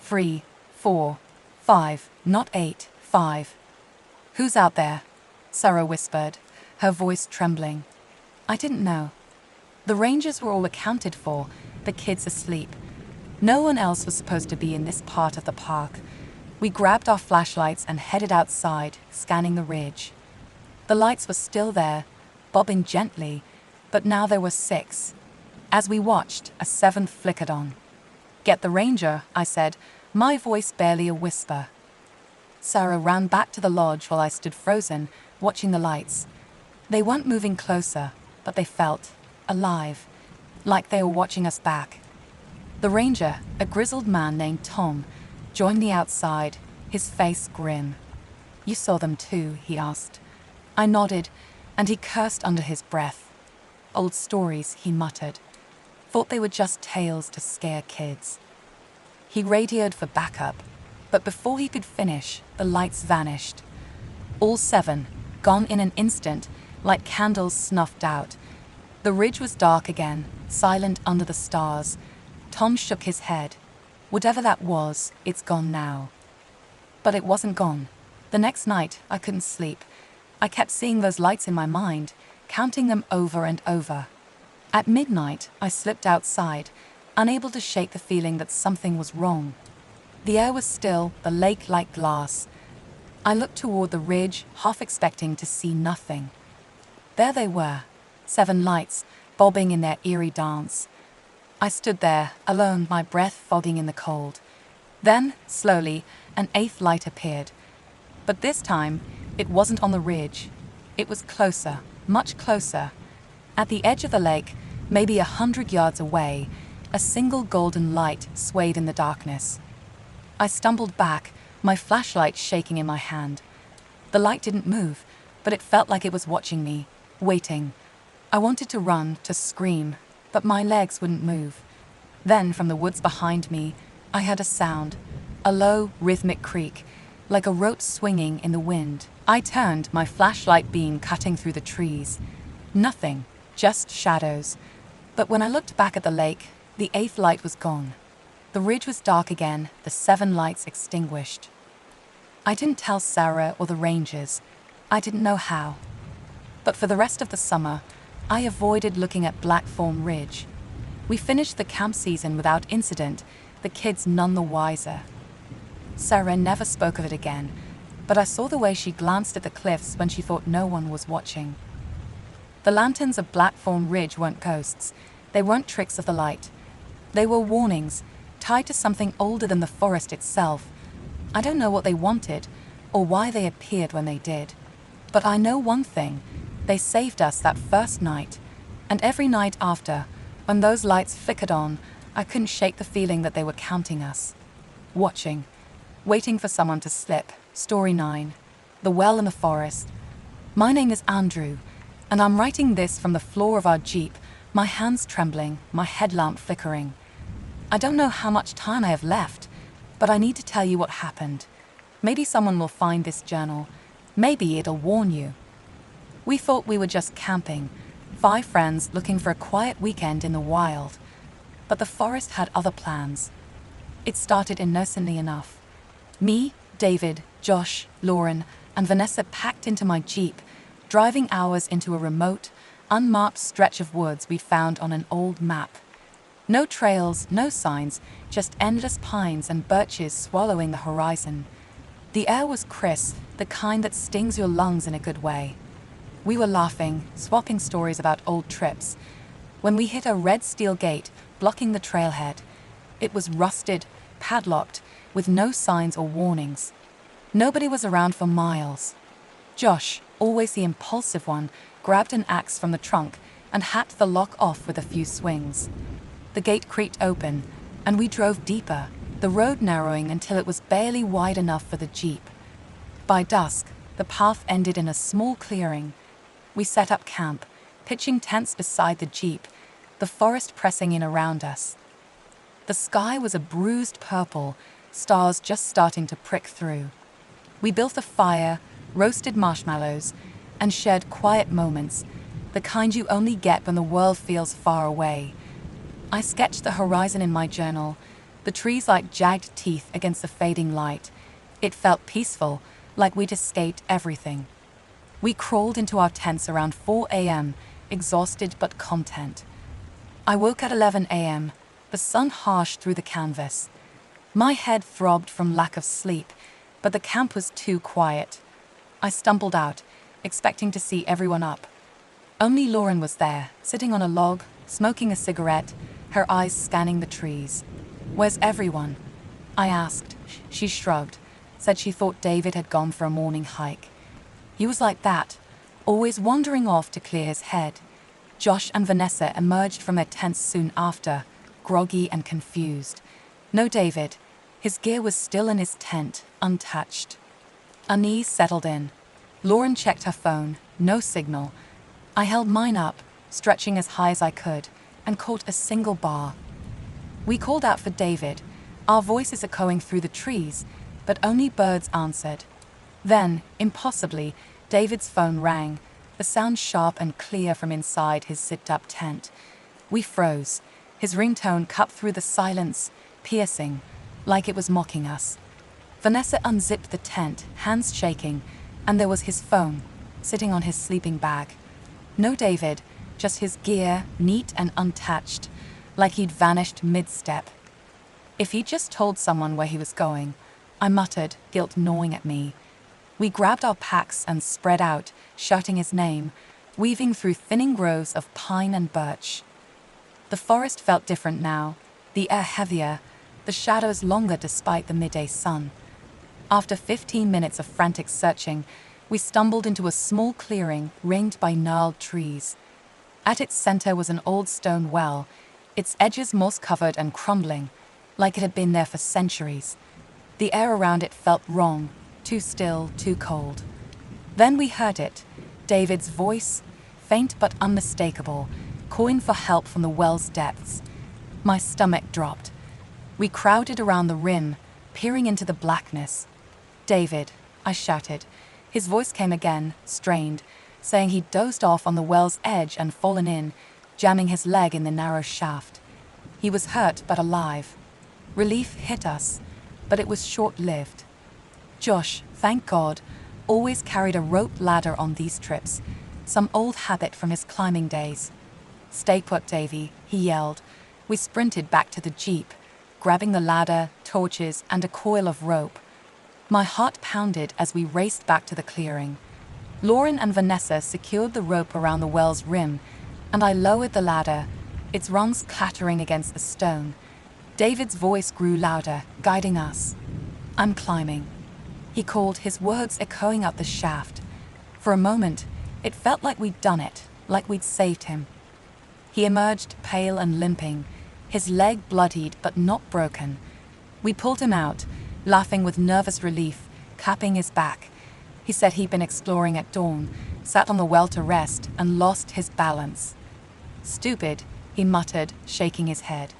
3, 4, 5, not 8, 5. "Who's out there?" Sarah whispered, her voice trembling. I didn't know. The rangers were all accounted for, the kids asleep. No one else was supposed to be in this part of the park. We grabbed our flashlights and headed outside, scanning the ridge. The lights were still there, bobbing gently, but now there were 6. As we watched, a seventh flickered on. "Get the ranger," I said, my voice barely a whisper. Sarah ran back to the lodge while I stood frozen, watching the lights. They weren't moving closer, but they felt alive, like they were watching us back. The ranger, a grizzled man named Tom, joined me outside, his face grim. "You saw them too?" he asked. I nodded, and he cursed under his breath. "Old stories," he muttered. "Thought they were just tales to scare kids." He radioed for backup, but before he could finish, the lights vanished. All 7, gone in an instant, like candles snuffed out. The ridge was dark again, silent under the stars. Tom shook his head. "Whatever that was, it's gone now." But it wasn't gone. The next night, I couldn't sleep. I kept seeing those lights in my mind, counting them over and over. At midnight, I slipped outside, unable to shake the feeling that something was wrong. The air was still, the lake like glass. I looked toward the ridge, half expecting to see nothing. There they were, 7 lights, bobbing in their eerie dance. I stood there, alone, my breath fogging in the cold. Then, slowly, an 8th light appeared. But this time, it wasn't on the ridge. It was closer, much closer. At the edge of the lake, maybe 100 yards away, a single golden light swayed in the darkness. I stumbled back, my flashlight shaking in my hand. The light didn't move, but it felt like it was watching me, waiting. I wanted to run, to scream, but my legs wouldn't move. Then, from the woods behind me, I heard a sound, a low, rhythmic creak, like a rope swinging in the wind. I turned, my flashlight beam cutting through the trees. Nothing, just shadows. But when I looked back at the lake, the 8th light was gone. The ridge was dark again, the 7 lights extinguished. I didn't tell Sarah or the rangers. I didn't know how. But for the rest of the summer, I avoided looking at Blackthorn Ridge. We finished the camp season without incident, the kids none the wiser. Sarah never spoke of it again, but I saw the way she glanced at the cliffs when she thought no one was watching. The lanterns of Blackthorn Ridge weren't ghosts. They weren't tricks of the light. They were warnings, tied to something older than the forest itself. I don't know what they wanted, or why they appeared when they did. But I know one thing. They saved us that first night, and every night after, when those lights flickered on, I couldn't shake the feeling that they were counting us. Watching, waiting for someone to slip. Story 9. The Well in the Forest. My name is Andrew, and I'm writing this from the floor of our Jeep, my hands trembling, my headlamp flickering. I don't know how much time I have left, but I need to tell you what happened. Maybe someone will find this journal. Maybe it'll warn you. We thought we were just camping, 5 friends looking for a quiet weekend in the wild. But the forest had other plans. It started innocently enough. Me, David, Josh, Lauren, and Vanessa packed into my Jeep, driving hours into a remote, unmarked stretch of woods we'd found on an old map. No trails, no signs, just endless pines and birches swallowing the horizon. The air was crisp, the kind that stings your lungs in a good way. We were laughing, swapping stories about old trips, when we hit a red steel gate blocking the trailhead. It was rusted, padlocked, with no signs or warnings. Nobody was around for miles. Josh, always the impulsive one, grabbed an axe from the trunk and hacked the lock off with a few swings. The gate creaked open, and we drove deeper, the road narrowing until it was barely wide enough for the Jeep. By dusk, the path ended in a small clearing. We set up camp, pitching tents beside the Jeep, the forest pressing in around us. The sky was a bruised purple, stars just starting to prick through. We built a fire, roasted marshmallows, and shared quiet moments, the kind you only get when the world feels far away. I sketched the horizon in my journal, the trees like jagged teeth against the fading light. It felt peaceful, like we'd escaped everything. We crawled into our tents around 4 a.m., exhausted but content. I woke at 11 a.m., the sun harsh through the canvas. My head throbbed from lack of sleep, but the camp was too quiet. I stumbled out, expecting to see everyone up. Only Lauren was there, sitting on a log, smoking a cigarette, her eyes scanning the trees. "Where's everyone?" I asked. She shrugged, said she thought David had gone for a morning hike. He was like that, always wandering off to clear his head. Josh and Vanessa emerged from their tents soon after, groggy and confused. No David. His gear was still in his tent, untouched. Unease settled in. Lauren checked her phone. No signal. I held mine up, stretching as high as I could, and caught a single bar. We called out for David, our voices echoing through the trees, but only birds answered. Then, impossibly, David's phone rang, the sound sharp and clear from inside his zipped-up tent. We froze. His ringtone cut through the silence, piercing, like it was mocking us. Vanessa unzipped the tent, hands shaking, and there was his phone, sitting on his sleeping bag. No David, just his gear, neat and untouched, like he'd vanished mid-step. If he'd just told someone where he was going, I muttered, guilt gnawing at me. We grabbed our packs and spread out, shouting his name, weaving through thinning groves of pine and birch. The forest felt different now, the air heavier, the shadows longer despite the midday sun. After 15 minutes of frantic searching, we stumbled into a small clearing ringed by gnarled trees. At its center was an old stone well, its edges moss-covered and crumbling, like it had been there for centuries. The air around it felt wrong, too still, too cold. Then we heard it, David's voice, faint but unmistakable, calling for help from the well's depths. My stomach dropped. We crowded around the rim, peering into the blackness. "David," I shouted. His voice came again, strained, saying he'd dozed off on the well's edge and fallen in, jamming his leg in the narrow shaft. He was hurt but alive. Relief hit us, but it was short-lived. Josh, thank God, always carried a rope ladder on these trips, some old habit from his climbing days. "Stay put, Davy," he yelled. We sprinted back to the jeep, grabbing the ladder, torches, and a coil of rope. My heart pounded as we raced back to the clearing. Lauren and Vanessa secured the rope around the well's rim, and I lowered the ladder, its rungs clattering against the stone. David's voice grew louder, guiding us. "I'm climbing," he called, his words echoing up the shaft. For a moment, it felt like we'd done it, like we'd saved him. He emerged pale and limping, his leg bloodied but not broken. We pulled him out, laughing with nervous relief, clapping his back. He said he'd been exploring at dawn, sat on the well to rest, and lost his balance. "Stupid," he muttered, shaking his head.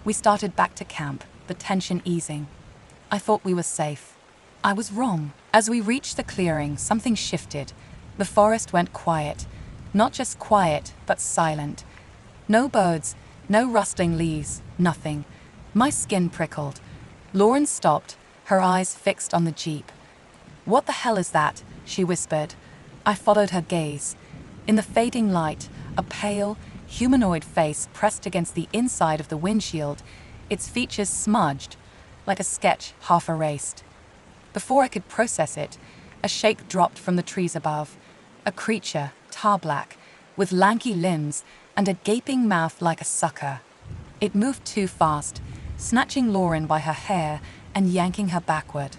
We started back to camp, the tension easing. I thought we were safe. I was wrong. As we reached the clearing, something shifted. The forest went quiet. Not just quiet, but silent. No birds, no rustling leaves, nothing. My skin prickled. Lauren stopped, her eyes fixed on the jeep. "What the hell is that?" she whispered. I followed her gaze. In the fading light, a pale, humanoid face pressed against the inside of the windshield, its features smudged, like a sketch half erased. Before I could process it, a shake dropped from the trees above. A creature, tar-black, with lanky limbs and a gaping mouth like a sucker. It moved too fast, snatching Lauren by her hair and yanking her backward.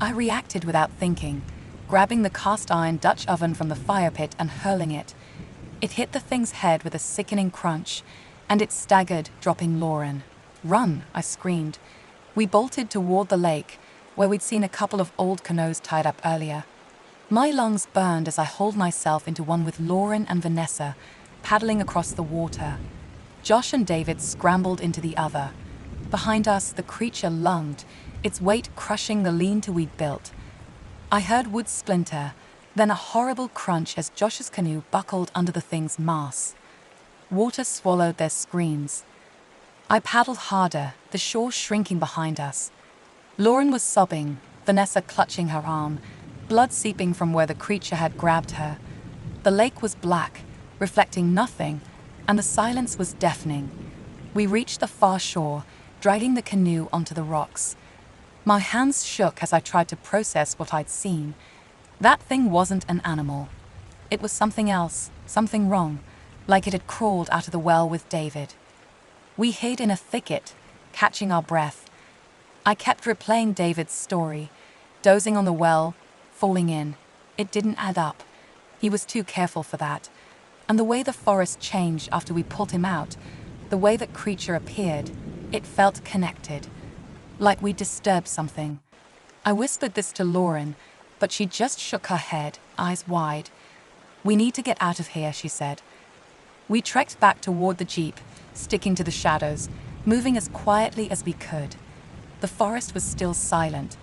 I reacted without thinking, grabbing the cast-iron Dutch oven from the fire pit and hurling it. It hit the thing's head with a sickening crunch, and it staggered, dropping Lauren. "Run!" I screamed. We bolted toward the lake, where we'd seen a couple of old canoes tied up earlier. My lungs burned as I hauled myself into one with Lauren and Vanessa, paddling across the water. Josh and David scrambled into the other. Behind us, the creature lunged, its weight crushing the lean-to we'd built. I heard wood splinter, then a horrible crunch as Josh's canoe buckled under the thing's mass. Water swallowed their screams. I paddled harder, the shore shrinking behind us. Lauren was sobbing, Vanessa clutching her arm, blood seeping from where the creature had grabbed her. The lake was black, reflecting nothing, and the silence was deafening. We reached the far shore, dragging the canoe onto the rocks. My hands shook as I tried to process what I'd seen. That thing wasn't an animal. It was something else, something wrong. like it had crawled out of the well with David. We hid in a thicket, catching our breath. I kept replaying David's story, dozing on the well, falling in. It didn't add up. He was too careful for that. And the way the forest changed after we pulled him out, the way that creature appeared, it felt connected, like we disturbed something. I whispered this to Lauren, but she just shook her head, eyes wide. "We need to get out of here," she said. We trekked back toward the jeep, sticking to the shadows, moving as quietly as we could. The forest was still silent,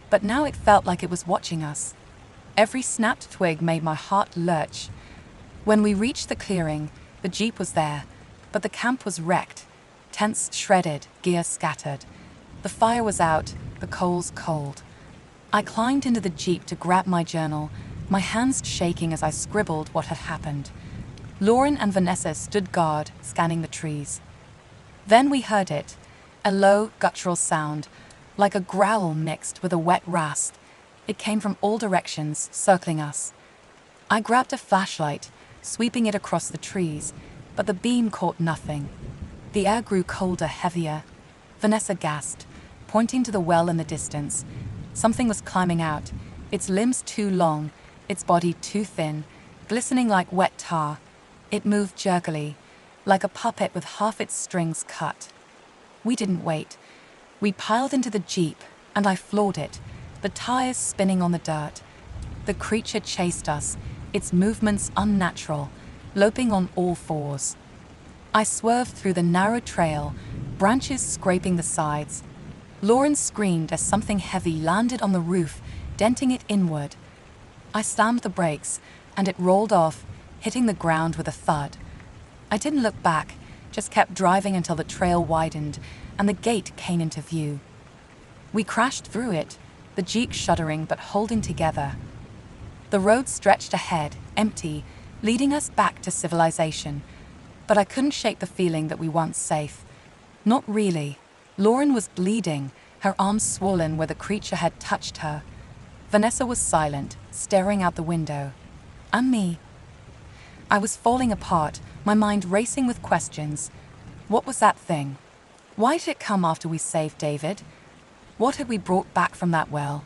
but now it felt like it was watching us. Every snapped twig made my heart lurch. When we reached the clearing, the jeep was there, but the camp was wrecked. Tents shredded, gear scattered. The fire was out, the coals cold. I climbed into the jeep to grab my journal, my hands shaking as I scribbled what had happened. Lauren and Vanessa stood guard, scanning the trees. Then we heard it, a low, guttural sound, like a growl mixed with a wet rasp. It came from all directions, circling us. I grabbed a flashlight, sweeping it across the trees, but the beam caught nothing. The air grew colder, heavier. Vanessa gasped, pointing to the well in the distance. Something was climbing out, its limbs too long, its body too thin, glistening like wet tar. It moved jerkily, like a puppet with half its strings cut. We didn't wait. We piled into the jeep, and I floored it, the tires spinning on the dirt. The creature chased us, its movements unnatural, loping on all fours. I swerved through the narrow trail, branches scraping the sides. Lauren screamed as something heavy landed on the roof, denting it inward. I slammed the brakes, and it rolled off, hitting the ground with a thud. I didn't look back, just kept driving until the trail widened, and the gate came into view. We crashed through it, the jeep shuddering but holding together. The road stretched ahead, empty, leading us back to civilization. But I couldn't shake the feeling that we weren't safe. Not really. Lauren was bleeding, her arms swollen where the creature had touched her. Vanessa was silent, staring out the window. And me. I was falling apart, my mind racing with questions. What was that thing? Why did it come after we saved David? What had we brought back from that well?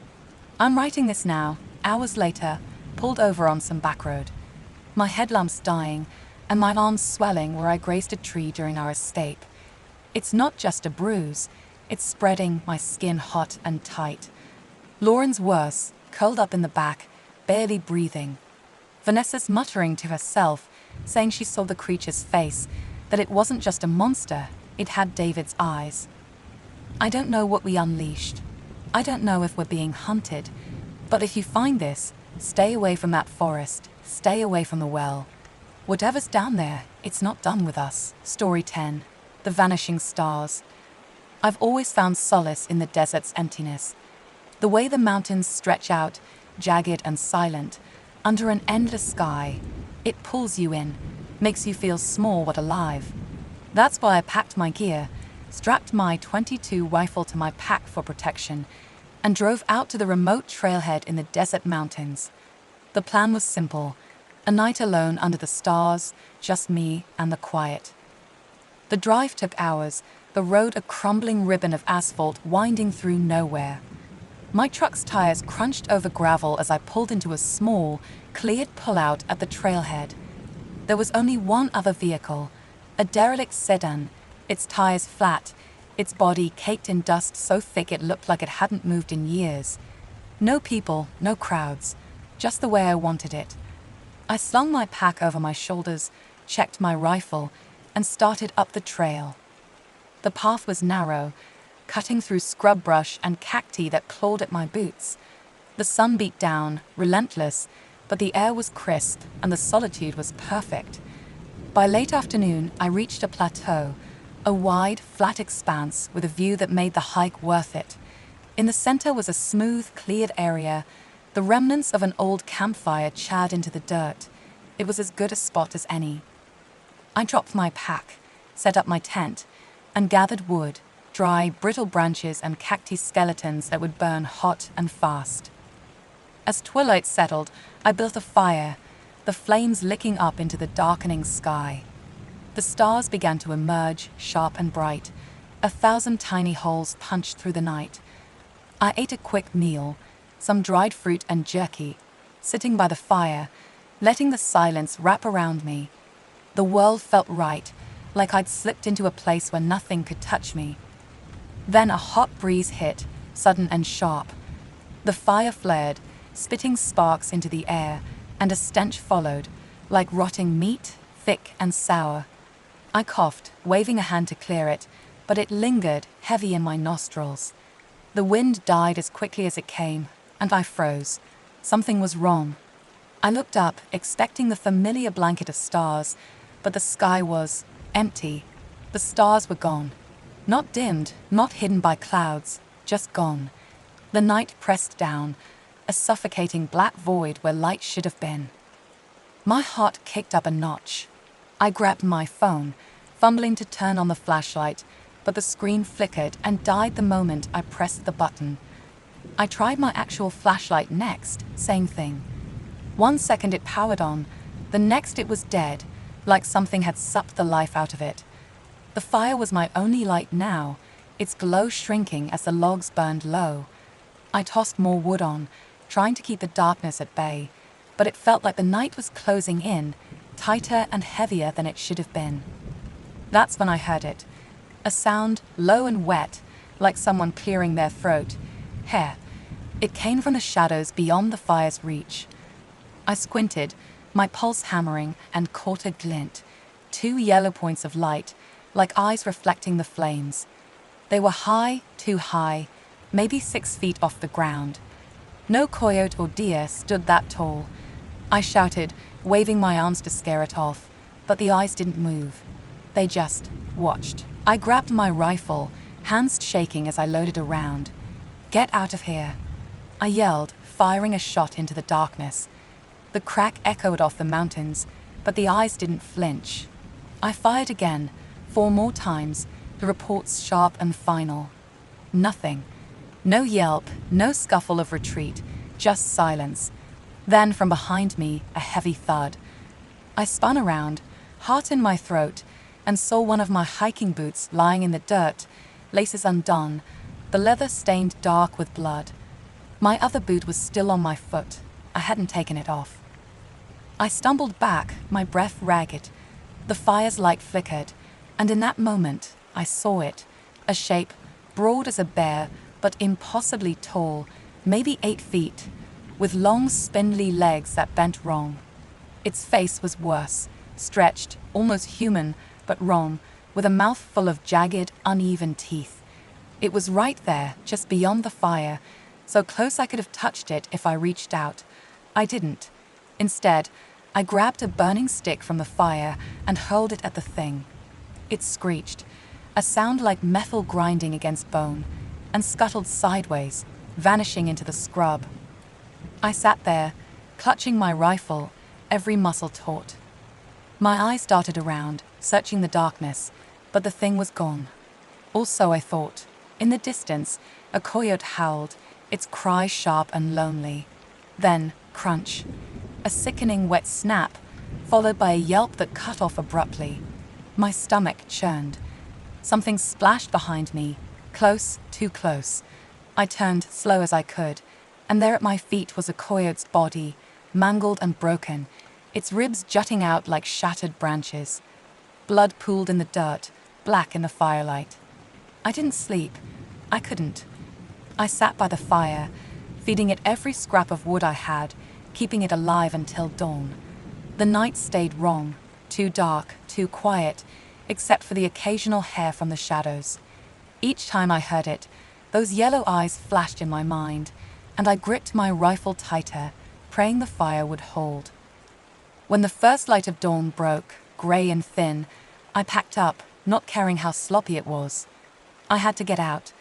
I'm writing this now, hours later, pulled over on some back road. My headlamp's dying, and my arms swelling where I grazed a tree during our escape. It's not just a bruise, it's spreading, my skin hot and tight. Lauren's worse, curled up in the back, barely breathing. Vanessa's muttering to herself, saying she saw the creature's face, that it wasn't just a monster, it had David's eyes. I don't know what we unleashed. I don't know if we're being hunted, but if you find this, stay away from that forest, stay away from the well. Whatever's down there, it's not done with us. Story 10. The Vanishing Stars. I've always found solace in the desert's emptiness. The way the mountains stretch out, jagged and silent, under an endless sky. It pulls you in, makes you feel small but alive. That's why I packed my gear, strapped my .22 rifle to my pack for protection, and drove out to the remote trailhead in the desert mountains. The plan was simple. A night alone under the stars, just me and the quiet. The drive took hours, the road a crumbling ribbon of asphalt winding through nowhere. My truck's tires crunched over gravel as I pulled into a small, cleared pullout at the trailhead. There was only one other vehicle, a derelict sedan, its tires flat, its body caked in dust so thick it looked like it hadn't moved in years. No people, no crowds, just the way I wanted it. I slung my pack over my shoulders, checked my rifle, and started up the trail. The path was narrow, cutting through scrub brush and cacti that clawed at my boots. The sun beat down, relentless, but the air was crisp and the solitude was perfect. By late afternoon, I reached a plateau, a wide, flat expanse with a view that made the hike worth it. In the center was a smooth, cleared area, the remnants of an old campfire charred into the dirt. It was as good a spot as any. I dropped my pack, set up my tent, and gathered wood, dry, brittle branches and cacti skeletons that would burn hot and fast. As twilight settled, I built a fire, the flames licking up into the darkening sky. The stars began to emerge, sharp and bright. 1,000 tiny holes punched through the night. I ate a quick meal, some dried fruit and jerky, sitting by the fire, letting the silence wrap around me. The world felt right, like I'd slipped into a place where nothing could touch me. Then a hot breeze hit, sudden and sharp. The fire flared, spitting sparks into the air, and a stench followed, like rotting meat, thick and sour. I coughed, waving a hand to clear it, but it lingered, heavy in my nostrils. The wind died as quickly as it came, and I froze. Something was wrong. I looked up, expecting the familiar blanket of stars, but the sky was empty. The stars were gone. Not dimmed, not hidden by clouds, just gone. The night pressed down, a suffocating black void where light should have been. My heart kicked up a notch. I grabbed my phone, fumbling to turn on the flashlight, but the screen flickered and died the moment I pressed the button. I tried my actual flashlight next, same thing. 1 second it powered on, the next it was dead, like something had sucked the life out of it. The fire was my only light now, its glow shrinking as the logs burned low. I tossed more wood on, trying to keep the darkness at bay, but it felt like the night was closing in, tighter and heavier than it should have been. That's when I heard it. A sound, low and wet, like someone clearing their throat. Hair. It came from the shadows beyond the fire's reach. I squinted, my pulse hammering, and caught a glint. 2 yellow points of light, like eyes reflecting the flames. They were high, too high, maybe 6 feet off the ground. No coyote or deer stood that tall. I shouted, waving my arms to scare it off, but the eyes didn't move. They just watched. I grabbed my rifle, hands shaking as I loaded a round. "Get out of here," I yelled, firing a shot into the darkness. The crack echoed off the mountains, but the eyes didn't flinch. I fired again, 4 more times, the reports sharp and final. Nothing. No yelp, no scuffle of retreat, just silence. Then from behind me, a heavy thud. I spun around, heart in my throat, and saw one of my hiking boots lying in the dirt, laces undone, the leather stained dark with blood. My other boot was still on my foot. I hadn't taken it off. I stumbled back, my breath ragged. The fire's light flickered, and in that moment, I saw it. A shape, broad as a bear, but impossibly tall, maybe 8 feet, with long, spindly legs that bent wrong. Its face was worse, stretched, almost human, but wrong, with a mouth full of jagged, uneven teeth. It was right there, just beyond the fire, so close I could have touched it if I reached out. I didn't. Instead, I grabbed a burning stick from the fire and hurled it at the thing. It screeched, a sound like metal grinding against bone, and scuttled sideways, vanishing into the scrub. I sat there, clutching my rifle, every muscle taut. My eyes darted around, searching the darkness, but the thing was gone. Also, I thought, in the distance, a coyote howled, its cry sharp and lonely. Then, crunch. A sickening wet snap, followed by a yelp that cut off abruptly. My stomach churned. Something splashed behind me, close, too close. I turned, slow as I could, and there at my feet was a coyote's body, mangled and broken, its ribs jutting out like shattered branches. Blood pooled in the dirt, black in the firelight. I didn't sleep. I couldn't. I sat by the fire, feeding it every scrap of wood I had, keeping it alive until dawn. The night stayed wrong, too dark, too quiet, except for the occasional hair from the shadows. Each time I heard it, those yellow eyes flashed in my mind, and I gripped my rifle tighter, praying the fire would hold. When the first light of dawn broke, grey and thin, I packed up, not caring how sloppy it was. I had to get out.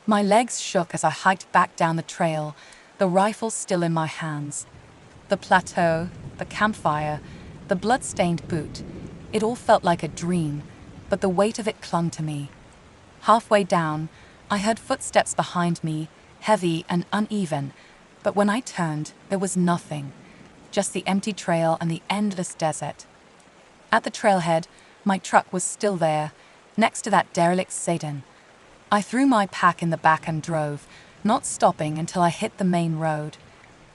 My legs shook as I hiked back down the trail, the rifle still in my hands. The plateau, the campfire, the blood-stained boot, it all felt like a dream, but the weight of it clung to me. Halfway down, I heard footsteps behind me, heavy and uneven, but when I turned, there was nothing. just the empty trail and the endless desert. At the trailhead, my truck was still there, next to that derelict sedan. I threw my pack in the back and drove, not stopping until I hit the main road.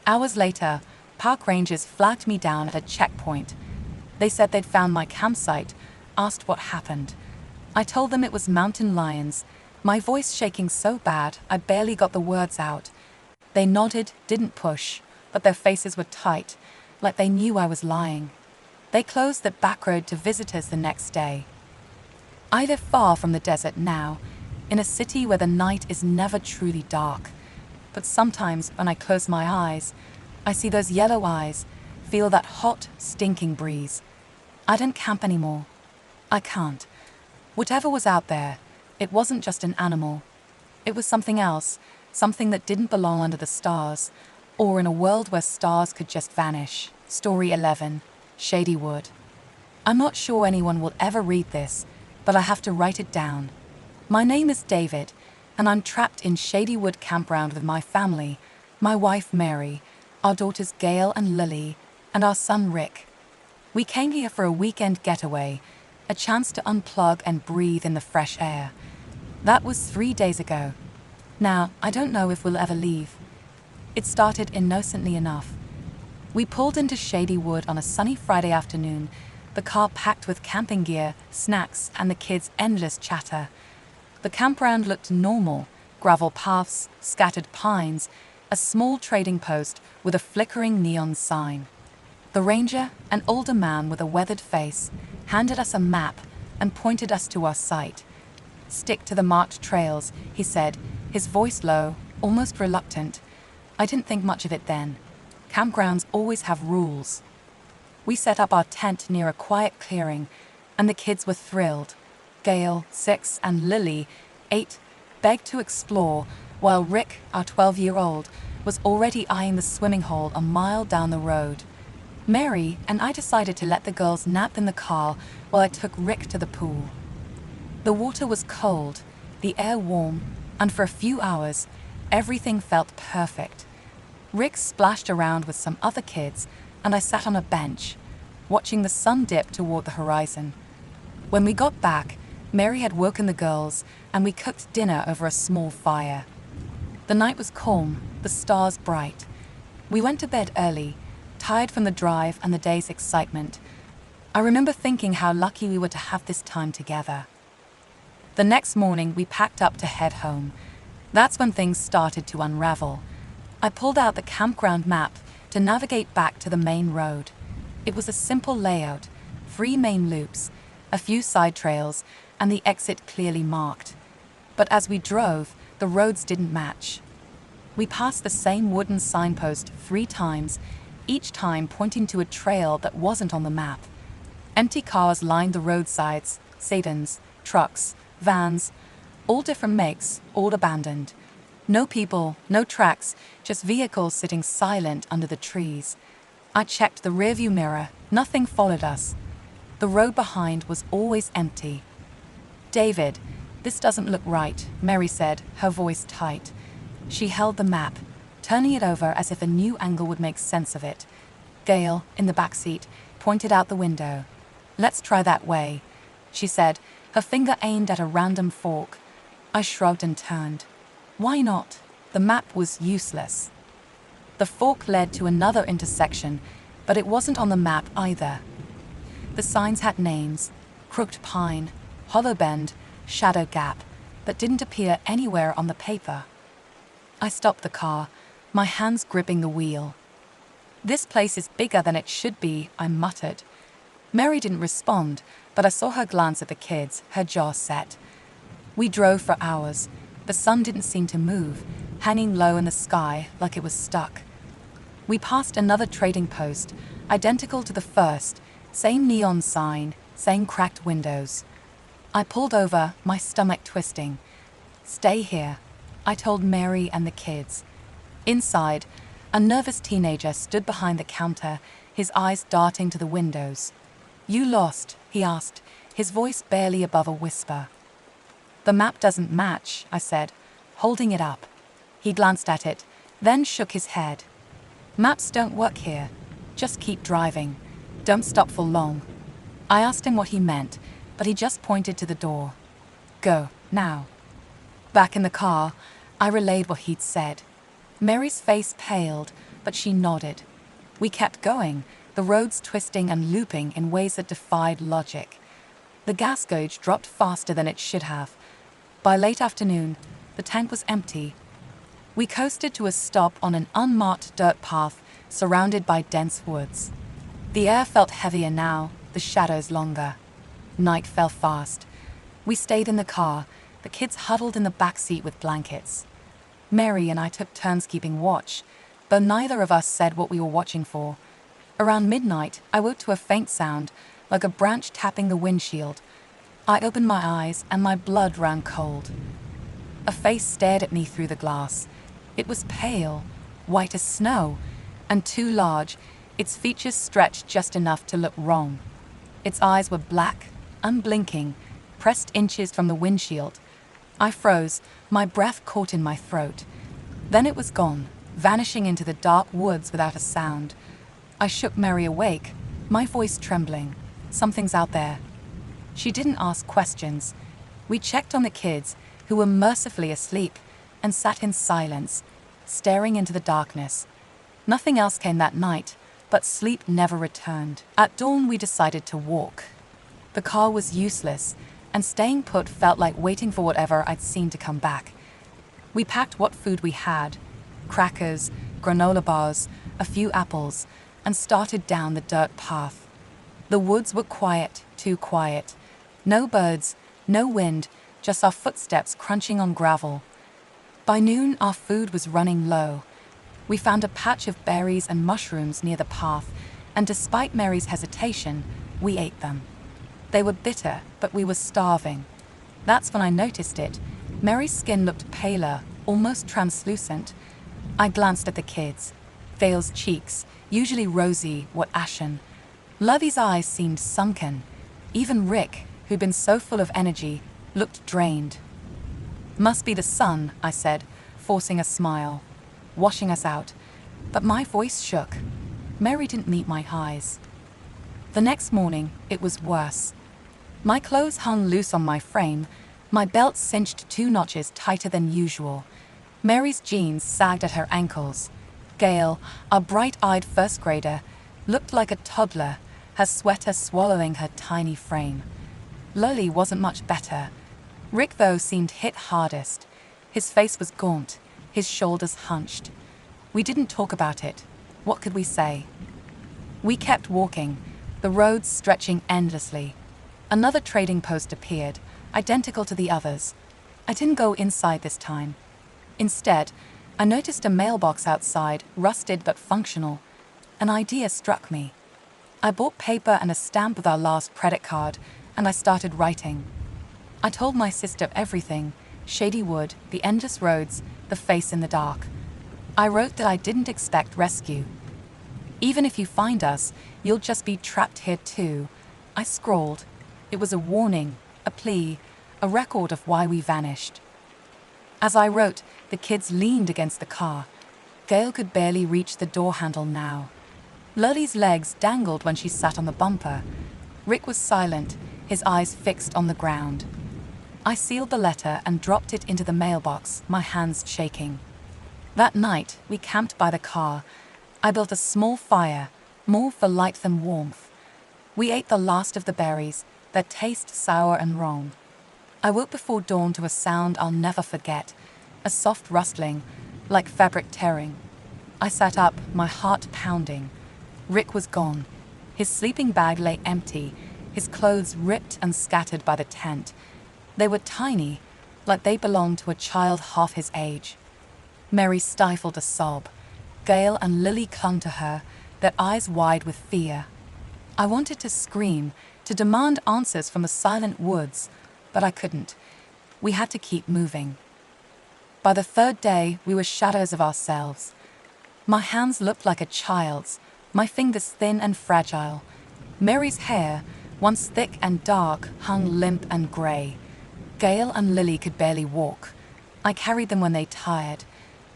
Hours later, park rangers flagged me down at a checkpoint. They said they'd found my campsite, asked what happened. I told them it was mountain lions, my voice shaking so bad I barely got the words out. They nodded, didn't push, but their faces were tight, like they knew I was lying. They closed the back road to visitors the next day. I live far from the desert now, in a city where the night is never truly dark. But sometimes when I close my eyes, I see those yellow eyes, feel that hot, stinking breeze. I don't camp anymore. I can't. Whatever was out there, it wasn't just an animal. It was something else, something that didn't belong under the stars, or in a world where stars could just vanish. Story 11, Shady Wood. I'm not sure anyone will ever read this, but I have to write it down. My name is David, and I'm trapped in Shady Wood campground with my family, my wife Mary, our daughters Gail and Lily, and our son Rick. We came here for a weekend getaway, a chance to unplug and breathe in the fresh air. That was 3 days ago. Now, I don't know if we'll ever leave. It started innocently enough. We pulled into Shady Wood on a sunny Friday afternoon, the car packed with camping gear, snacks, and the kids' endless chatter. The campground looked normal: gravel paths, scattered pines, a small trading post with a flickering neon sign. The ranger, an older man with a weathered face, handed us a map and pointed us to our site. "Stick to the marked trails," he said, his voice low, almost reluctant. I didn't think much of it then. Campgrounds always have rules. We set up our tent near a quiet clearing, and the kids were thrilled. Gail, 6, and Lily, 8, begged to explore, while Rick, our 12-year-old, was already eyeing the swimming hole a mile down the road. Mary and I decided to let the girls nap in the car while I took Rick to the pool. The water was cold, the air warm, and for a few hours, everything felt perfect. Rick splashed around with some other kids, and I sat on a bench, watching the sun dip toward the horizon. When we got back, Mary had woken the girls, and we cooked dinner over a small fire. The night was calm, the stars bright. We went to bed early, tired from the drive and the day's excitement. I remember thinking how lucky we were to have this time together. The next morning, we packed up to head home. That's when things started to unravel. I pulled out the campground map to navigate back to the main road. It was a simple layout, 3 main loops, a few side trails, and the exit clearly marked. But as we drove, the roads didn't match. We passed the same wooden signpost 3 times, each time pointing to a trail that wasn't on the map. Empty cars lined the roadsides, sedans, trucks, vans, all different makes, all abandoned. No people, no tracks, just vehicles sitting silent under the trees. I checked the rearview mirror, nothing followed us. The road behind was always empty. "David, this doesn't look right," Mary said, her voice tight. She held the map, turning it over as if a new angle would make sense of it. Gail, in the back seat, pointed out the window. "Let's try that way," she said, her finger aimed at a random fork. I shrugged and turned. Why not? The map was useless. The fork led to another intersection, but it wasn't on the map either. The signs had names: Crooked Pine, Hollow Bend, Shadow Gap, but didn't appear anywhere on the paper. I stopped the car, my hands gripping the wheel. "This place is bigger than it should be," I muttered. Mary didn't respond, but I saw her glance at the kids, her jaw set. We drove for hours. The sun didn't seem to move, hanging low in the sky like it was stuck. We passed another trading post, identical to the first, same neon sign, same cracked windows. I pulled over, my stomach twisting. "Stay here," I told Mary and the kids. Inside, a nervous teenager stood behind the counter, his eyes darting to the windows. "You lost?" he asked, his voice barely above a whisper. "The map doesn't match," I said, holding it up. He glanced at it, then shook his head. "Maps don't work here. Just keep driving. Don't stop for long. I asked him what he meant, but he just pointed to the door. Go, now. Back in the car, I relayed what he'd said. Mary's face paled, but she nodded. We kept going, the roads twisting and looping in ways that defied logic. The gas gauge dropped faster than it should have. By late afternoon, the tank was empty. We coasted to a stop on an unmarked dirt path surrounded by dense woods. The air felt heavier now, the shadows longer. Night fell fast. We stayed in the car, the kids huddled in the back seat with blankets. Mary and I took turns keeping watch, though neither of us said what we were watching for. Around midnight, I woke to a faint sound, like a branch tapping the windshield. I opened my eyes and my blood ran cold. A face stared at me through the glass. It was pale, white as snow, and too large, its features stretched just enough to look wrong. Its eyes were black, unblinking, pressed inches from the windshield. I froze, my breath caught in my throat. Then it was gone, vanishing into the dark woods without a sound. I shook Mary awake, my voice trembling. Something's out there. She didn't ask questions. We checked on the kids, who were mercifully asleep, and sat in silence, staring into the darkness. Nothing else came that night, but sleep never returned. At dawn, we decided to walk. The car was useless, and staying put felt like waiting for whatever I'd seen to come back. We packed what food we had, crackers, granola bars, a few apples, and started down the dirt path. The woods were quiet, too quiet. No birds, no wind, just our footsteps crunching on gravel. By noon, our food was running low. We found a patch of berries and mushrooms near the path, and despite Mary's hesitation, we ate them. They were bitter, but we were starving. That's when I noticed it. Mary's skin looked paler, almost translucent. I glanced at the kids. Vale's cheeks, usually rosy, were ashen. Lovey's eyes seemed sunken. Even Rick, who'd been so full of energy, looked drained. Must be the sun, I said, forcing a smile, washing us out. But my voice shook. Mary didn't meet my eyes. The next morning, it was worse. My clothes hung loose on my frame, my belt cinched 2 notches tighter than usual. Mary's jeans sagged at her ankles. Gail, our bright-eyed first grader, looked like a toddler, her sweater swallowing her tiny frame. Lolly wasn't much better. Rick, though, seemed hit hardest. His face was gaunt, his shoulders hunched. We didn't talk about it. What could we say? We kept walking, the roads stretching endlessly. Another trading post appeared, identical to the others. I didn't go inside this time. Instead, I noticed a mailbox outside, rusted but functional. An idea struck me. I bought paper and a stamp with our last credit card, and I started writing. I told my sister everything: Shady Wood, the endless roads, the face in the dark. I wrote that I didn't expect rescue. Even if you find us, you'll just be trapped here too. I scrawled. It was a warning, a plea, a record of why we vanished. As I wrote, the kids leaned against the car. Gail could barely reach the door handle now. Lolly's legs dangled when she sat on the bumper. Rick was silent, his eyes fixed on the ground. I sealed the letter and dropped it into the mailbox, my hands shaking. That night, we camped by the car. I built a small fire, more for light than warmth. We ate the last of the berries, their taste sour and wrong. I woke before dawn to a sound I'll never forget, a soft rustling, like fabric tearing. I sat up, my heart pounding. Rick was gone. His sleeping bag lay empty, his clothes ripped and scattered by the tent. They were tiny, like they belonged to a child half his age. Mary stifled a sob. Gail and Lily clung to her, their eyes wide with fear. I wanted to scream, to demand answers from the silent woods, but I couldn't. We had to keep moving. By the 3rd day, we were shadows of ourselves. My hands looked like a child's, my fingers thin and fragile. Mary's hair, once thick and dark, hung limp and grey. Gail and Lily could barely walk. I carried them when they tired.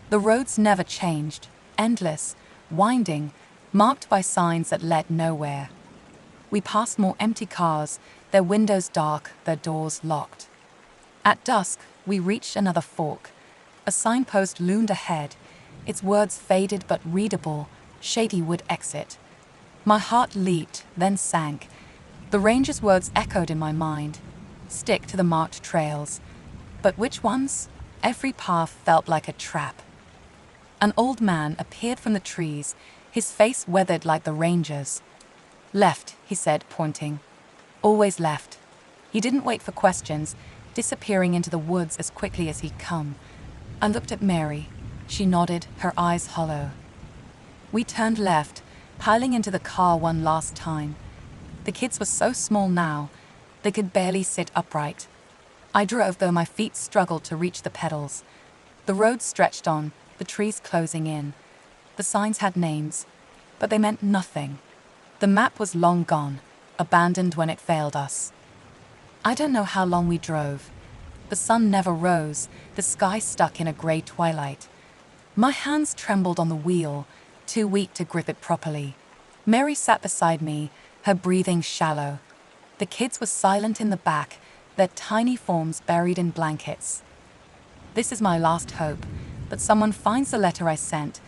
The roads never changed, endless, winding, marked by signs that led nowhere. We passed more empty cars, their windows dark, their doors locked. At dusk, we reached another fork. A signpost loomed ahead, its words faded but readable: Shady would exit. My heart leaped, then sank. The ranger's words echoed in my mind: stick to the marked trails. But which ones? Every path felt like a trap. An old man appeared from the trees, his face weathered like the ranger's. Left, he said, pointing. Always left. He didn't wait for questions, disappearing into the woods as quickly as he'd come. I looked at Mary. She nodded, her eyes hollow. We turned left, piling into the car one last time. The kids were so small now, they could barely sit upright. I drove, though my feet struggled to reach the pedals. The road stretched on, the trees closing in. The signs had names, but they meant nothing. The map was long gone, abandoned when it failed us. I don't know how long we drove. The sun never rose, the sky stuck in a grey twilight. My hands trembled on the wheel, too weak to grip it properly. Mary sat beside me, her breathing shallow. The kids were silent in the back, their tiny forms buried in blankets. This is my last hope, that someone finds the letter I sent.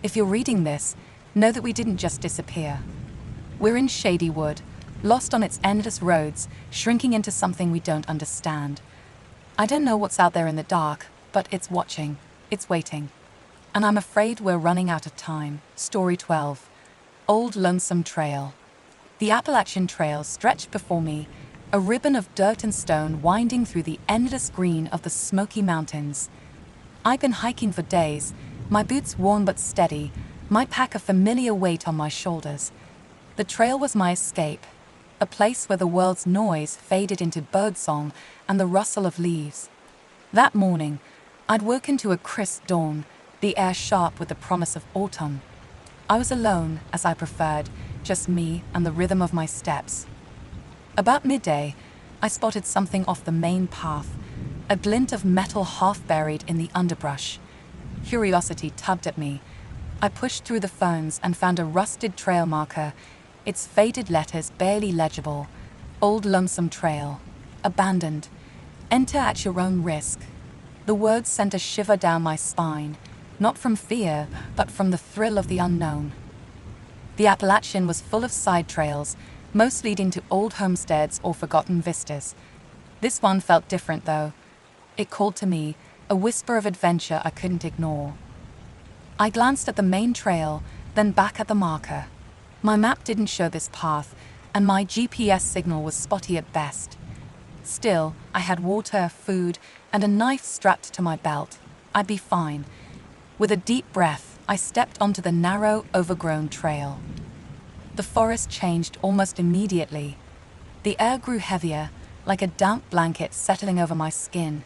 If you're reading this, know that we didn't just disappear. We're in Shady Wood, lost on its endless roads, shrinking into something we don't understand. I don't know what's out there in the dark, but it's watching, it's waiting. And I'm afraid we're running out of time. Story 12. Old Lonesome Trail. The Appalachian Trail stretched before me, a ribbon of dirt and stone winding through the endless green of the Smoky Mountains. I've been hiking for days, my boots worn but steady, my pack a familiar weight on my shoulders. The trail was my escape, a place where the world's noise faded into birdsong and the rustle of leaves. That morning, I'd woken to a crisp dawn, the air sharp with the promise of autumn. I was alone, as I preferred, just me and the rhythm of my steps. About midday, I spotted something off the main path, a glint of metal half buried in the underbrush. Curiosity tugged at me. I pushed through the ferns and found a rusted trail marker, its faded letters barely legible. Old Lonesome Trail. Abandoned. Enter at your own risk. The words sent a shiver down my spine, not from fear, but from the thrill of the unknown. The Appalachian was full of side trails, most leading to old homesteads or forgotten vistas. This one felt different, though. It called to me, a whisper of adventure I couldn't ignore. I glanced at the main trail, then back at the marker. My map didn't show this path, and my GPS signal was spotty at best. Still, I had water, food, and a knife strapped to my belt. I'd be fine. With a deep breath, I stepped onto the narrow, overgrown trail. The forest changed almost immediately. The air grew heavier, like a damp blanket settling over my skin.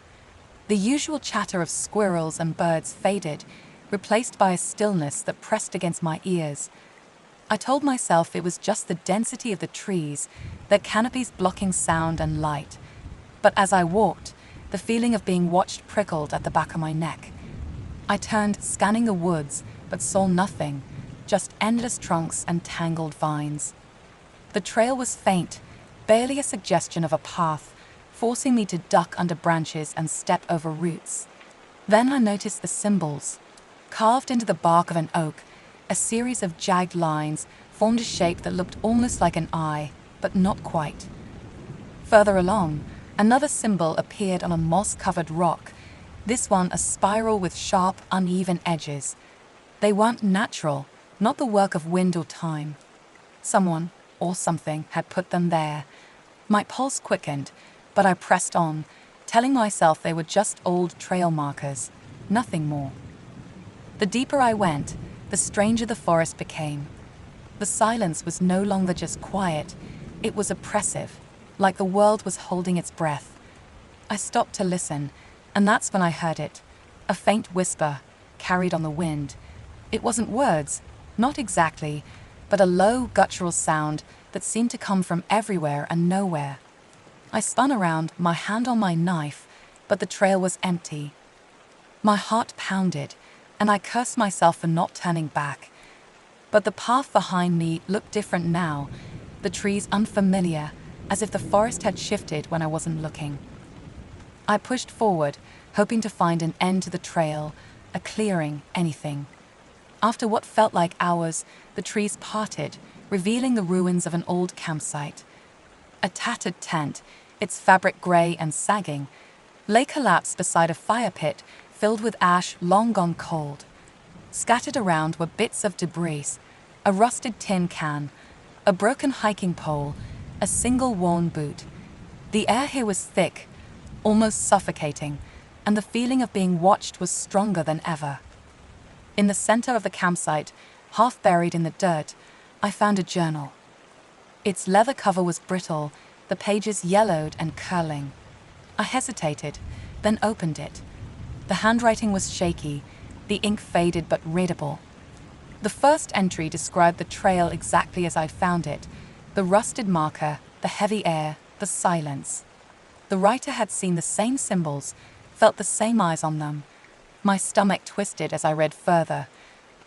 The usual chatter of squirrels and birds faded, replaced by a stillness that pressed against my ears. I told myself it was just the density of the trees, their canopies blocking sound and light. But as I walked, the feeling of being watched prickled at the back of my neck. I turned, scanning the woods, but saw nothing, just endless trunks and tangled vines. The trail was faint, barely a suggestion of a path, forcing me to duck under branches and step over roots. Then I noticed the symbols. Carved into the bark of an oak, a series of jagged lines formed a shape that looked almost like an eye, but not quite. Further along, another symbol appeared on a moss-covered rock, this one a spiral with sharp, uneven edges. They weren't natural, not the work of wind or time. Someone, or something, had put them there. My pulse quickened, but I pressed on, telling myself they were just old trail markers, nothing more. The deeper I went, the stranger the forest became. The silence was no longer just quiet, it was oppressive, like the world was holding its breath. I stopped to listen, and that's when I heard it, a faint whisper, carried on the wind. It wasn't words, not exactly, but a low, guttural sound that seemed to come from everywhere and nowhere. I spun around, my hand on my knife, but the trail was empty. My heart pounded, and I cursed myself for not turning back. But the path behind me looked different now, the trees unfamiliar, as if the forest had shifted when I wasn't looking. I pushed forward, hoping to find an end to the trail, a clearing, anything. After what felt like hours, the trees parted, revealing the ruins of an old campsite. A tattered tent, its fabric grey and sagging, lay collapsed beside a fire pit filled with ash long gone cold. Scattered around were bits of debris, a rusted tin can, a broken hiking pole, a single worn boot. The air here was thick, almost suffocating, and the feeling of being watched was stronger than ever. In the center of the campsite, half buried in the dirt, I found a journal. Its leather cover was brittle, the pages yellowed and curling. I hesitated, then opened it. The handwriting was shaky, the ink faded but readable. The first entry described the trail exactly as I'd found it, the rusted marker, the heavy air, the silence. The writer had seen the same symbols, felt the same eyes on them. My stomach twisted as I read further.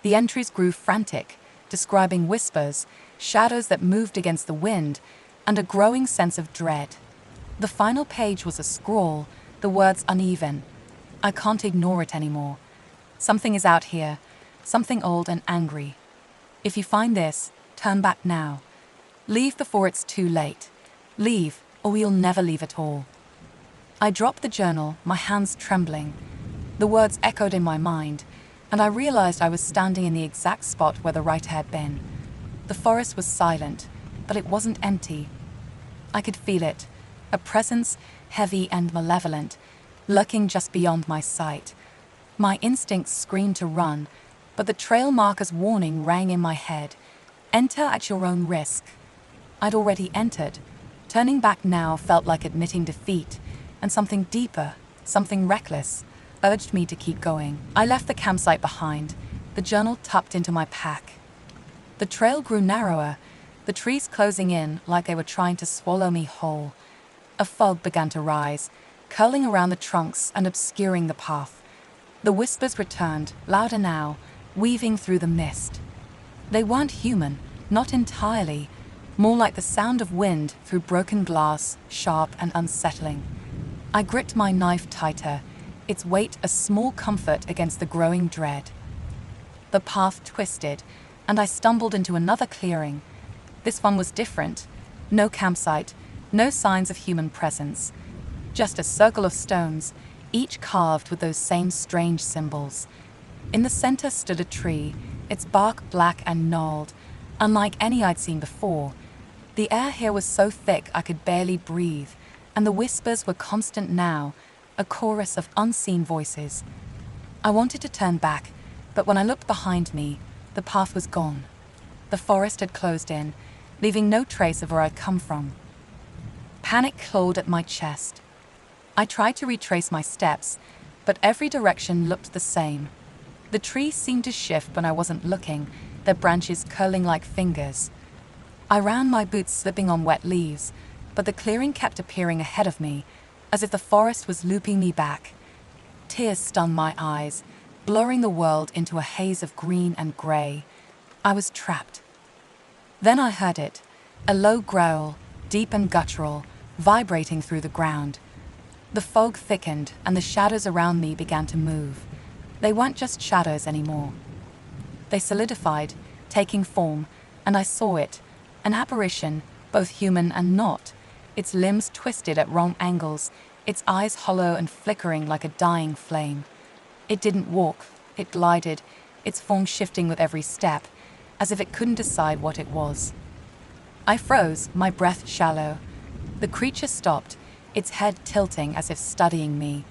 The entries grew frantic, describing whispers, shadows that moved against the wind, and a growing sense of dread. The final page was a scrawl, the words uneven. I can't ignore it anymore. Something is out here, something old and angry. If you find this, turn back now. Leave before it's too late. Leave, or we'll never leave at all. I dropped the journal, my hands trembling. The words echoed in my mind, and I realized I was standing in the exact spot where the writer had been. The forest was silent, but it wasn't empty. I could feel it, a presence heavy and malevolent, lurking just beyond my sight. My instincts screamed to run, but the trail marker's warning rang in my head. Enter at your own risk. I'd already entered. Turning back now felt like admitting defeat, and something deeper, something reckless, urged me to keep going. I left the campsite behind, the journal tucked into my pack. The trail grew narrower, the trees closing in like they were trying to swallow me whole. A fog began to rise, curling around the trunks and obscuring the path. The whispers returned, louder now, weaving through the mist. They weren't human, not entirely, more like the sound of wind through broken glass, sharp and unsettling. I gripped my knife tighter, its weight a small comfort against the growing dread. The path twisted, and I stumbled into another clearing. This one was different. No campsite, no signs of human presence. Just a circle of stones, each carved with those same strange symbols. In the center stood a tree, its bark black and gnarled, unlike any I'd seen before. The air here was so thick I could barely breathe, and the whispers were constant now, a chorus of unseen voices. I wanted to turn back, but when I looked behind me, the path was gone. The forest had closed in, leaving no trace of where I'd come from. Panic clawed at my chest. I tried to retrace my steps, but every direction looked the same. The trees seemed to shift when I wasn't looking, their branches curling like fingers. I ran, my boots slipping on wet leaves, but the clearing kept appearing ahead of me, as if the forest was looping me back. Tears stung my eyes, blurring the world into a haze of green and grey. I was trapped. Then I heard it, a low growl, deep and guttural, vibrating through the ground. The fog thickened, and the shadows around me began to move. They weren't just shadows anymore. They solidified, taking form, and I saw it, an apparition, both human and not, its limbs twisted at wrong angles, its eyes hollow and flickering like a dying flame. It didn't walk, it glided, its form shifting with every step, as if it couldn't decide what it was. I froze, my breath shallow. The creature stopped, its head tilting as if studying me.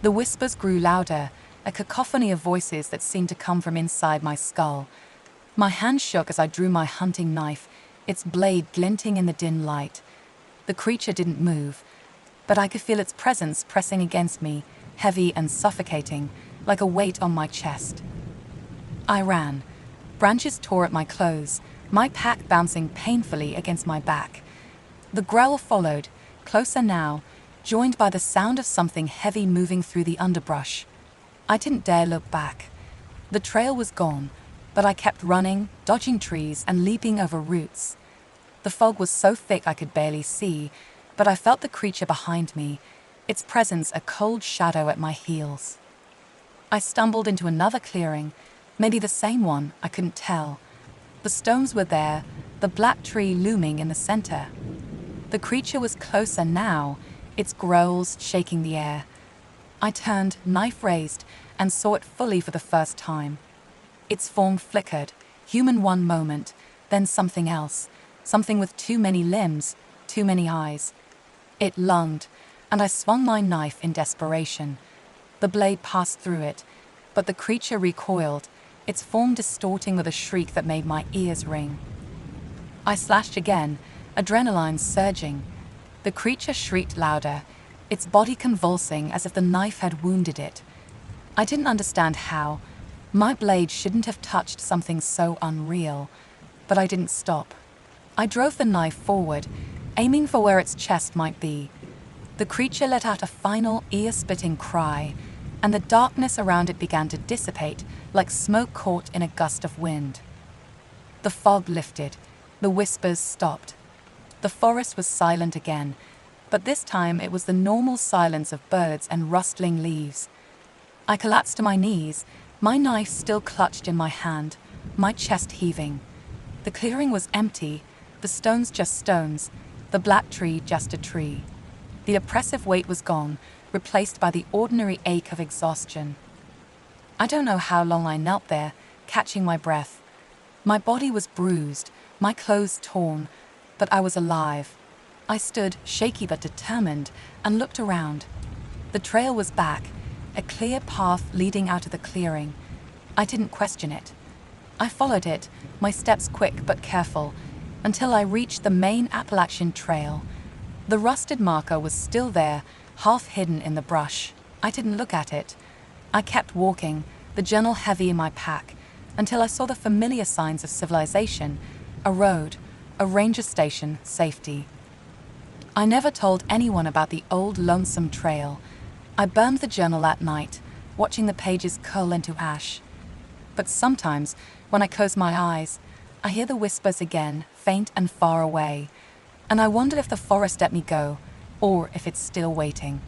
The whispers grew louder, a cacophony of voices that seemed to come from inside my skull. My hand shook as I drew my hunting knife, its blade glinting in the dim light. The creature didn't move, but I could feel its presence pressing against me, heavy and suffocating, like a weight on my chest. I ran. Branches tore at my clothes, my pack bouncing painfully against my back. The growl followed, closer now, joined by the sound of something heavy moving through the underbrush. I didn't dare look back. The trail was gone, but I kept running, dodging trees, and leaping over roots. The fog was so thick I could barely see, but I felt the creature behind me, its presence a cold shadow at my heels. I stumbled into another clearing, maybe the same one, I couldn't tell. The stones were there, the black tree looming in the center. The creature was closer now, its growls shaking the air. I turned, knife raised, and saw it fully for the first time. Its form flickered, human one moment, then something else, something with too many limbs, too many eyes. It lunged, and I swung my knife in desperation. The blade passed through it, but the creature recoiled, its form distorting with a shriek that made my ears ring. I slashed again, adrenaline surging. The creature shrieked louder, its body convulsing as if the knife had wounded it. I didn't understand how. My blade shouldn't have touched something so unreal, but I didn't stop. I drove the knife forward, aiming for where its chest might be. The creature let out a final, ear-splitting cry, and the darkness around it began to dissipate like smoke caught in a gust of wind. The fog lifted, the whispers stopped. The forest was silent again, but this time it was the normal silence of birds and rustling leaves. I collapsed to my knees, my knife still clutched in my hand, my chest heaving. The clearing was empty, the stones just stones, the black tree just a tree. The oppressive weight was gone, replaced by the ordinary ache of exhaustion. I don't know how long I knelt there, catching my breath. My body was bruised, my clothes torn, but I was alive. I stood, shaky but determined, and looked around. The trail was back, a clear path leading out of the clearing. I didn't question it. I followed it, my steps quick but careful, until I reached the main Appalachian Trail. The rusted marker was still there, half hidden in the brush. I didn't look at it. I kept walking, the journal heavy in my pack, until I saw the familiar signs of civilization, a road, a ranger station, safety. I never told anyone about the old Lonesome trail. I burned the journal at night, watching the pages curl into ash. But sometimes, when I close my eyes, I hear the whispers again, faint and far away, and I wonder if the forest let me go, or if it's still waiting.